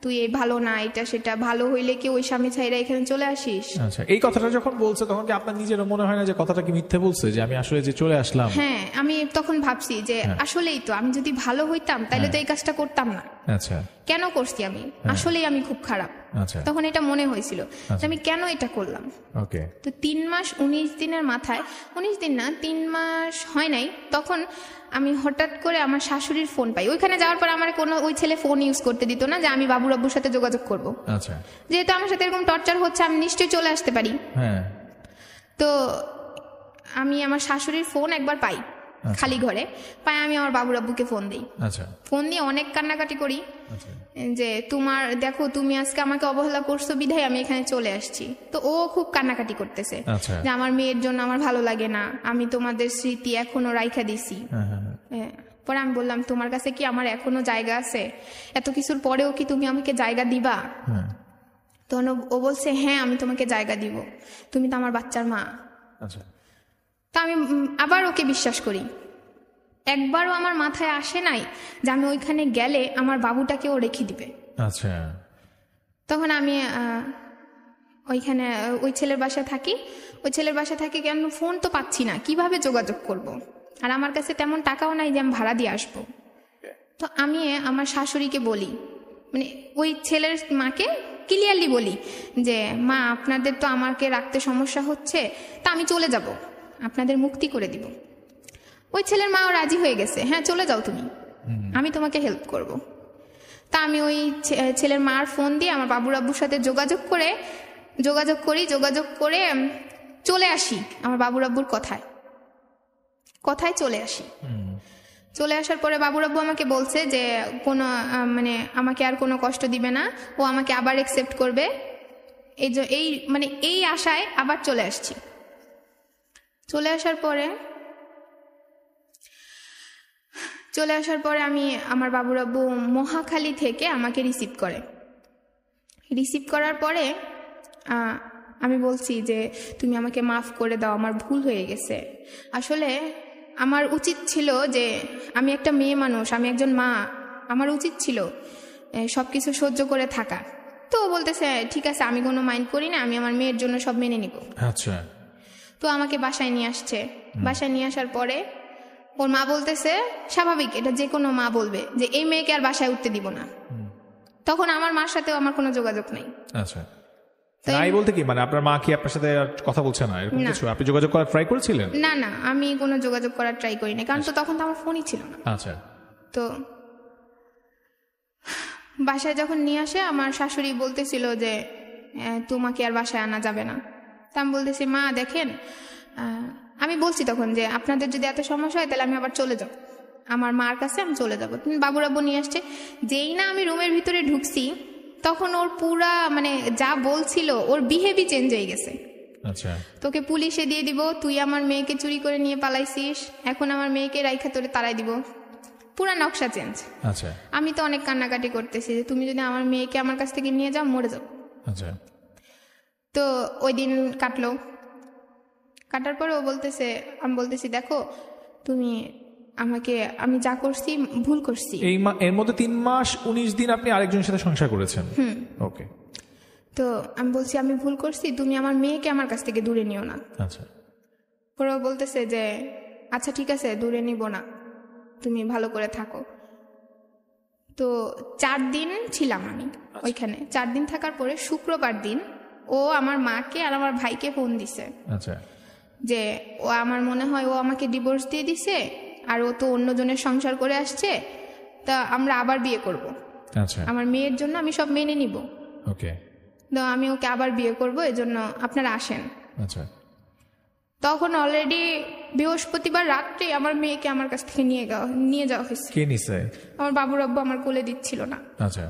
তুই এই ভালো না, এটা সেটা, ভালো হইলে কি ওই স্বামী ছাইরা এখানে চলে আসিস? আচ্ছা, এই কথাটা যখন বলছে তখন কি আপনার নিজেরও মনে হয় না যে কথাটা কি মিথ্যে বলছে, যে আমি আসলে যে চলে আসলাম? হ্যাঁ, আমি তখন ভাবছি যে আসলেই তো আমি যদি ভালো হইতাম তাহলে তো এই কাজটা করতাম না। আচ্ছা, কেন করছি আমি? আসলেই আমি খুব খারাপ। আচ্ছা, তখন এটা মনে হয়েছিল যে আমি কেন এটা করলাম। ওকে। তো 3 মাস 19 দিনের মাথায়, 19 দিন না, 3 মাস হয় নাই, তখন আমি হঠাৎ করে আমার শাশুড়ির ফোন পাই। ওইখানে যাওয়ার পর আমার কোনো ওই ছেলে ফোন ইউজ করতে দিত না যে আমি বাবুর আব্বুর সাথে যোগাযোগ করব। আচ্ছা, যেহেতু আমার সাথে এরকম টর্চার হচ্ছে আমি নিশ্চয়ই চলে আসতে পারি। হ্যাঁ। তো আমি আমার শাশুড়ির ফোন একবার পাই, খালি ঘরে পাই, আমি আমার বাবুর আব্বুকে ফোন দিই। আচ্ছা, ফোন দিয়ে অনেক কান্নাকাটি করি আচ্ছা, যে তোমার দেখো তুমি আজকে আমাকে অবহেলা করছো বিধায় আমি এখানে চলে আসছি। তো ও খুব কান্নাকাটি করতেছে আচ্ছা, যে আমার মেয়ের জন্য আমার ভালো লাগে না, আমি তোমাদের স্মৃতি এখনো রাইখা দিছি। পরে আমি বললাম তোমার কাছে কি আমার এখনো জায়গা আছে? এত কিছুর পরেও কি তুমি আমাকে জায়গা দিবা? তখন ও বলছে হ্যাঁ আমি তোমাকে জায়গা দিব, তুমি তো আমার বাচ্চার মা। আচ্ছা, তা আমি আবার ওকে বিশ্বাস করি। একবারও আমার মাথায় আসে নাই যে আমি ওইখানে গেলে আমার বাবুটাকে ও রেখে দিবে। আচ্ছা, তখন আমি ওইখানে ওই ছেলের বাসায় থাকি। ওই ছেলের বাসায় থাকি, কেন ফোন তো পাচ্ছি না, কিভাবে যোগাযোগ করব? আর আমার কাছে তেমন টাকাও নাই যে আমি ভাড়া দিয়ে আসবো। তো আমি আমার শাশুড়িকে বলি, মানে ওই ছেলের মাকে ক্লিয়ারলি বলি যে মা আপনাদের তো আমাকে রাখতে সমস্যা হচ্ছে, তা আমি চলে যাব, আপনাদের মুক্তি করে দিব। ওই ছেলের মাও রাজি হয়ে গেছে, হ্যাঁ চলে যাও তুমি, আমি তোমাকে হেল্প করব। তা আমি ওই ছেলের মার ফোন দিয়ে আমার বাবুর আব্বুর সাথে যোগাযোগ করে চলে আসি আমার বাবুর আব্বুর কথায় চলে আসি। চলে আসার পরে বাবুর আব্বু আমাকে বলছে যে কোনো মানে আমাকে আর কোনো কষ্ট দিবে না, ও আমাকে আবার অ্যাকসেপ্ট করবে। এই আশায় আবার চলে আসছি। চলে আসার পরে আমি আমার বাবুর আব্বু মহাখালী থেকে আমাকে রিসিভ করার পরে আমি বলছি যে তুমি আমাকে মাফ করে দাও, আমার ভুল হয়ে গেছে। আসলে আমার উচিত ছিল যে আমি একটা মেয়ে মানুষ, আমি একজন মা, আমার উচিত ছিল সব কিছু সহ্য করে থাকা। তো ও বলতেছে ঠিক আছে, আমি কোনো মাইন্ড করি না, আমি আমার মেয়ের জন্য সব মেনে নিব। আচ্ছা। তো আমাকে বাসায় নিয়ে আসছে। বাসায় নিয়ে আসার পরে ওর মা বলতেছে, স্বাভাবিক, এটা যে কোনো মা বলবে যে এই মেয়েকে আর বাসায় উঠতে দিব না। তখন আমার মার সাথেও আমার কোনো যোগাযোগ নেই। আচ্ছা, নাই বলতে কি মানে আপনার মা কি আপনার সাথে কথা বলছে না এরকম কিছু? আপনি যোগাযোগ করার ট্রাই করেছিলেন? না, আমি কোনো যোগাযোগ করার ট্রাই করিনি, কারণ তো তখন তো আমার ফোনই ছিল না। আচ্ছা। তো বাসায় যখন নিয়ে আসে আমার শাশুড়ি বলতেছিল যে তোমাকে আর বাসায় আনা যাবে না। তা আমি বলতেছি মা দেখেন, আমি বলছি তখন যে আপনাদের যদি এত সমস্যা হয় তাহলে আমি আবার চলে যাব, আমার মার কাছে আমি চলে যাবো। বাবুর আব্বু নিয়ে আসছে, যেই না আমি রুমের ভিতরে ঢুকছি তখন ওর পুরা মানে যা বলছিল ওর বিহেভি চেঞ্জ হয়ে গেছে। আচ্ছা, তোকে পুলিশে দিয়ে দিব, তুই আমার মেয়েকে চুরি করে নিয়ে পালাইছিস, এখন আমার মেয়েকে রাইখা তোরে তাড়াই দিব, পুরা নকশা চেঞ্জ। আচ্ছা। আমি তো অনেক কান্নাকাটি করতেছি যে তুমি যদি আমার মেয়েকে আমার কাছ থেকে নিয়ে যাও মরে যাও। আচ্ছা। তো ওই দিন কাটার পরে ও বলতেছে, আমি বলতেছি দেখো তুমি আমাকে, আমি যা করছি ভুল করছি। এর মধ্যে 3 মাস 19 দিন আপনি আরেকজনের সাথে সংসার করেছেন? ওকে। তো আমি বলছি আমি ভুল করছি, তুমি আমার মেয়েকে আমার কাছ থেকে দূরে নিও না। আচ্ছা। পরে ও বলতেছে যে আচ্ছা ঠিক আছে দূরে নিব না, তুমি ভালো করে থাকো। তো 4 দিন ছিলাম আমি ওইখানে। 4 দিন থাকার পরে শুক্রবার দিন ও আমার মাকে আর আমার ভাইকে ফোন দিছে। আচ্ছা। যে ও আমার মনে হয় ও আমাকে ডিভোর্স দিয়ে দিছে, আর ও তো অন্যজনের সংসার করে আসছে, তা আমরা আবার বিয়ে করব। আচ্ছা। আমার মেয়ের জন্য আমি সব মেনে নিব। ওকে। তো আমি ওকে আবার বিয়ে করব, এজন্য আপনারা আসেন। আচ্ছা। তখন অলরেডি বৃহস্পতিবার রাত্রে আমার মেয়েকে আমার কাছ থেকে নিয়ে যাওয়া হয়েছে। কে নিছে? আমার বাবুর আব্বু আমার কোলে দিচ্ছিল না। আচ্ছা।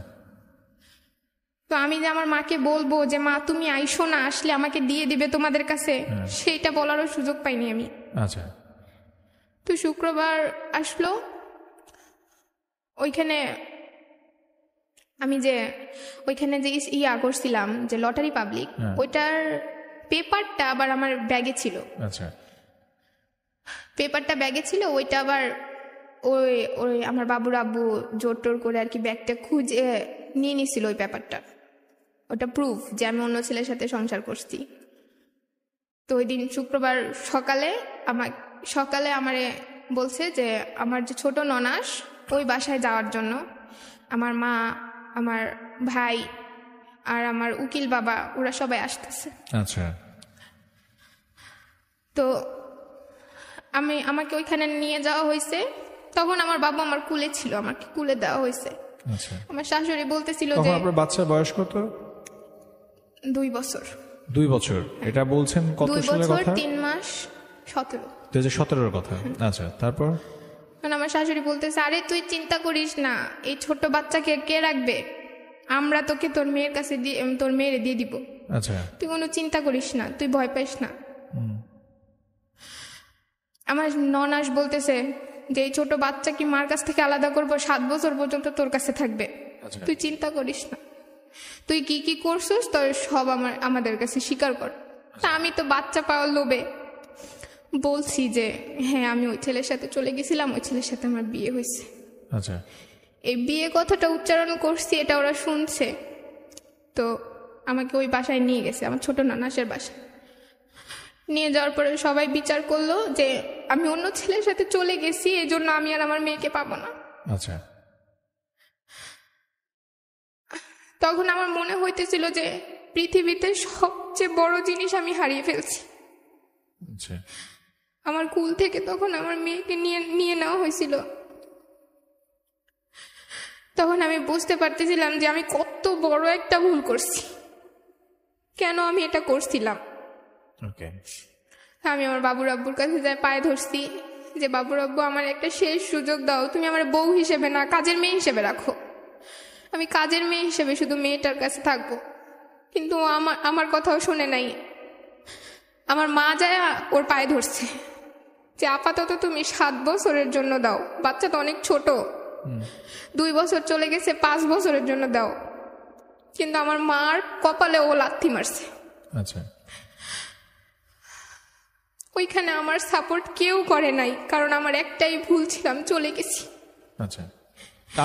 তো আমি যে আমার মাকে বলবো যে মা তুমি আইসো না, আসলে আমাকে দিয়ে দিবে তোমাদের কাছে, সেইটা বলারও সুযোগ পাইনি আমি। আচ্ছা। তো শুক্রবার আসলো, ওইখানে আমি যে করছিলাম যে লটারি পাবলিক, ওইটার পেপারটা আবার আমার ব্যাগে ছিল। আচ্ছা। পেপারটা ব্যাগে ছিল, ওইটা আবার ওই আমার বাবুর আব্বু জোর টোর করে আর কি ব্যাগটা খুঁজে নিয়ে নিছিল ওই ব্যাপারটা, ওটা প্রুফ যে আমি অন্য ছেলের সাথে সংসার করছি। তো ওই দিন শুক্রবার সকালে আমারে বলছে যে আমার যে ছোট ননাস ওই বাসায় যাওয়ার জন্য, আমার মা, আমার ভাই আর আমার উকিল বাবা ওরা সবাই আসতেছে। আচ্ছা। তো আমাকে ওইখানে নিয়ে যাওয়া হয়েছে। তখন আমার বাবা আমার কুলে ছিল, আমাকে কুলে দেওয়া হয়েছে। আচ্ছা। আমার শাশুড়ি বলতেছিল তখন যে আপনার বাচ্চার বয়স কত? 2 বছর। 2 বছর। এটা বলছেন কত 2 সালের বছর কথা? 3 মাস 17। 2017 কথা। আচ্ছা, তারপর? আমার শাশুড়ি বলতেছে, আরে তুই চিন্তা করিস না, এই ছোট বাচ্চাকে কে রাখবে, আমরা তোকে তোর মেয়ের কাছে তোর মেয়েরে দিয়ে দিব। আচ্ছা। তুই কোনো চিন্তা করিস না, তুই ভয় পাইস না। আমার ননাস বলতেছে যে এই ছোট বাচ্চা কি মার কাছ থেকে আলাদা করবো, 7 বছর পর্যন্ত তোর কাছে থাকবে, তুই চিন্তা করিস না, তুই কি কি করছিস তোর সব আমাদের কাছে স্বীকার কর। তা আমি তো বাচ্চা পাওয়ার লোভে বলছি যে হ্যাঁ আমি ওই ছেলের সাথে চলে গেছিলাম, ওই ছেলের সাথে আমার বিয়ে হয়েছে। আচ্ছা। এই বিয়ে কথাটা উচ্চারণ করছি, এটা ওরা শুনছে। তো আমাকে ওই বাসায় নিয়ে গেছে, আমার ছোট নানাসের বাসায় নিয়ে যাওয়ার পরে সবাই বিচার করলো যে আমি অন্য ছেলের সাথে চলে গেছি, এই জন্য আমি আর আমার মেয়েকে পাবো না। আচ্ছা। তখন আমার মনে হইতেছিল যে পৃথিবীতে সবচেয়ে বড় জিনিস আমি হারিয়ে ফেলছি। আচ্ছা। আমার কুল থেকে তখন আমার মেয়েকে নিয়ে নেওয়া হয়েছিল। তখন আমি বুঝতে পারতেছিলাম যে আমি কত বড় একটা ভুল করছি, কেন আমি এটা করছিলাম। ওকে। আমি আমার বাবুর আব্বুর কাছে যাই, পায়ে ধরছি যে বাবুর আব্বু আমার একটা শেষ সুযোগ দাও, তুমি আমার বউ হিসেবে না কাজের মেয়ে হিসেবে রাখো, আমি কাজের মেয়ে হিসেবে শুধু মেয়েটার কাছে থাকবো। কিন্তু আমার কথাও শোনে নাই। আমার মা যায় ওর পায়ে ধরছে যে আপাতত তুমি 7 বছরের জন্য দাও, বাচ্চা তো অনেক ছোট, 2 বছর চলে গেছে, 5 বছরের জন্য দাও। কিন্তু আমার মার কপালে ও লাথি মারছে। আচ্ছা। ওইখানে আমার সাপোর্ট কেউ করে নাই, কারণ আমার একটাই ভুল ছিল, আমি চলে গেছি। আচ্ছা।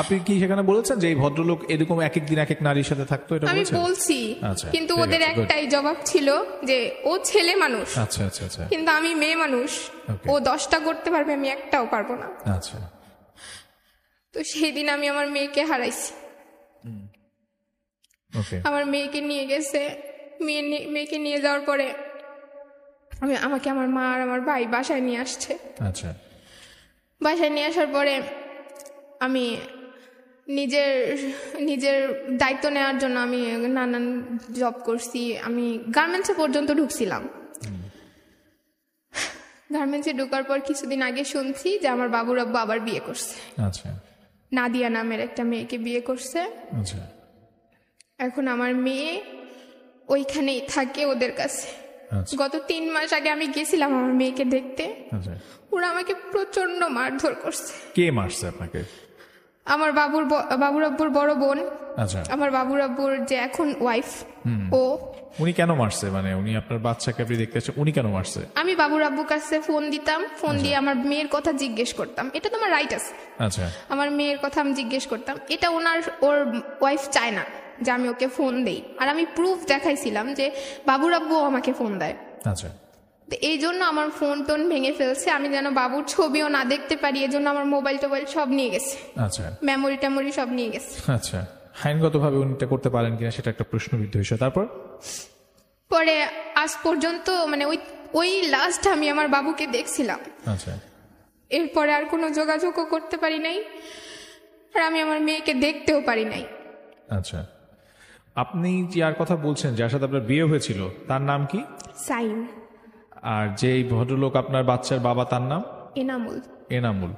আপনি কি সেখানে বলেছেন যে এই ভদ্রলোক এরকম এক এক দিন এক এক নারীর সাথে থাকতো, এটা আমি বলেছেন? বলছি, আচ্ছা, কিন্তু ঠিক ওদের আছে, good. একটাই জবাব ছিল যে ও ছেলে মানুষ। আচ্ছা আচ্ছা আচ্ছা। কিন্তু আমি মেয়ে মানুষ, Okay. ও 10টা করতে পারবে, আমি একটাও পারবো না। আচ্ছা। তো সেই দিন আমি আমার মেয়েকে হারাইছি। ওকে। আমার মেয়েকে নিয়ে গেছে, মেয়েকে নিয়ে যাওয়ার পরে আমাকে আমার মা আর আমার ভাই বাসায় নিয়ে আসছে। আচ্ছা। বাসায় নিয়ে আসার পরে আমি নিজের দায়িত্ব নেওয়ার জন্য আমি নানান জব করছি। আমি গার্মেন্টসে পর্যন্ত ঢুকছিলাম। গার্মেন্টসে ঢোকার পর কিছুদিন আগে শুনছি যে আমার বাবুর আব্বু আবার বিয়ে করছে। আচ্ছা। নাদিয়া নামের একটা মেয়েকে বিয়ে করছে। আচ্ছা। এখন আমার মেয়ে ওইখানেই থাকে ওদের কাছে। আচ্ছা। গত 3 মাস আগে আমি গেছিলাম আমার মেয়েকে দেখতে। আচ্ছা। ওরা আমাকে প্রচন্ড মারধর করছে। কে মারছে আপনাকে? আমার বাবুর আব্বুর বড় বোন। আচ্ছা। আমার বাবুর আব্বুর যে এখন ওয়াইফ, ও। উনি কেন মারছে? মানে উনি আপনার বাচ্চাকে আপনি দেখতে আসছেন, উনি কেন মারছে? আমি বাবুর আব্বুর কাছে ফোন দিতাম, ফোন দিয়ে আমার মেয়ের কথা জিজ্ঞেস করতাম। এটা তো আমার রাইট আছে। আচ্ছা। আমার মেয়ের কথা আমি জিজ্ঞেস করতাম। এটা ওর ওয়াইফ চায় না যে আমি ওকে ফোন দেই। আর আমি প্রুফ দেখাইছিলাম যে বাবুর আব্বু আমাকে ফোন দেয়। আচ্ছা। তো এই জন্য আমার ফোন টোন ভেঙে ফেলছে, আমি যেন বাবুর ছবিও না দেখতে পারি, এই জন্য আমার মোবাইল টোবাইল সব নিয়ে গেছে। আচ্ছা। মেমোরি টেমোরি সব নিয়ে গেছে। আচ্ছা। আইনগতভাবে উনি এটা করতে পারেন কিনা সেটা একটা প্রশ্নবিদ্ধ বিষয়। তারপর পরে আজ পর্যন্ত মানে ওই লাস্ট আমি আমার বাবুকে দেখছিলাম। আচ্ছা। এরপরে আর কোনো যোগাযোগও করতে পারি নাই, আর আমি আমার মেয়েকে দেখতেও পারি নাই। আচ্ছা। আপনি যার কথা বলছেন, যার সাথে আপনার বিয়ে হয়েছিল, তার নাম কি? সাইম। আর যেই ভদ্রলোক আপনার বাচ্চার বাবা, তার নাম? এনামুল। এনামুল।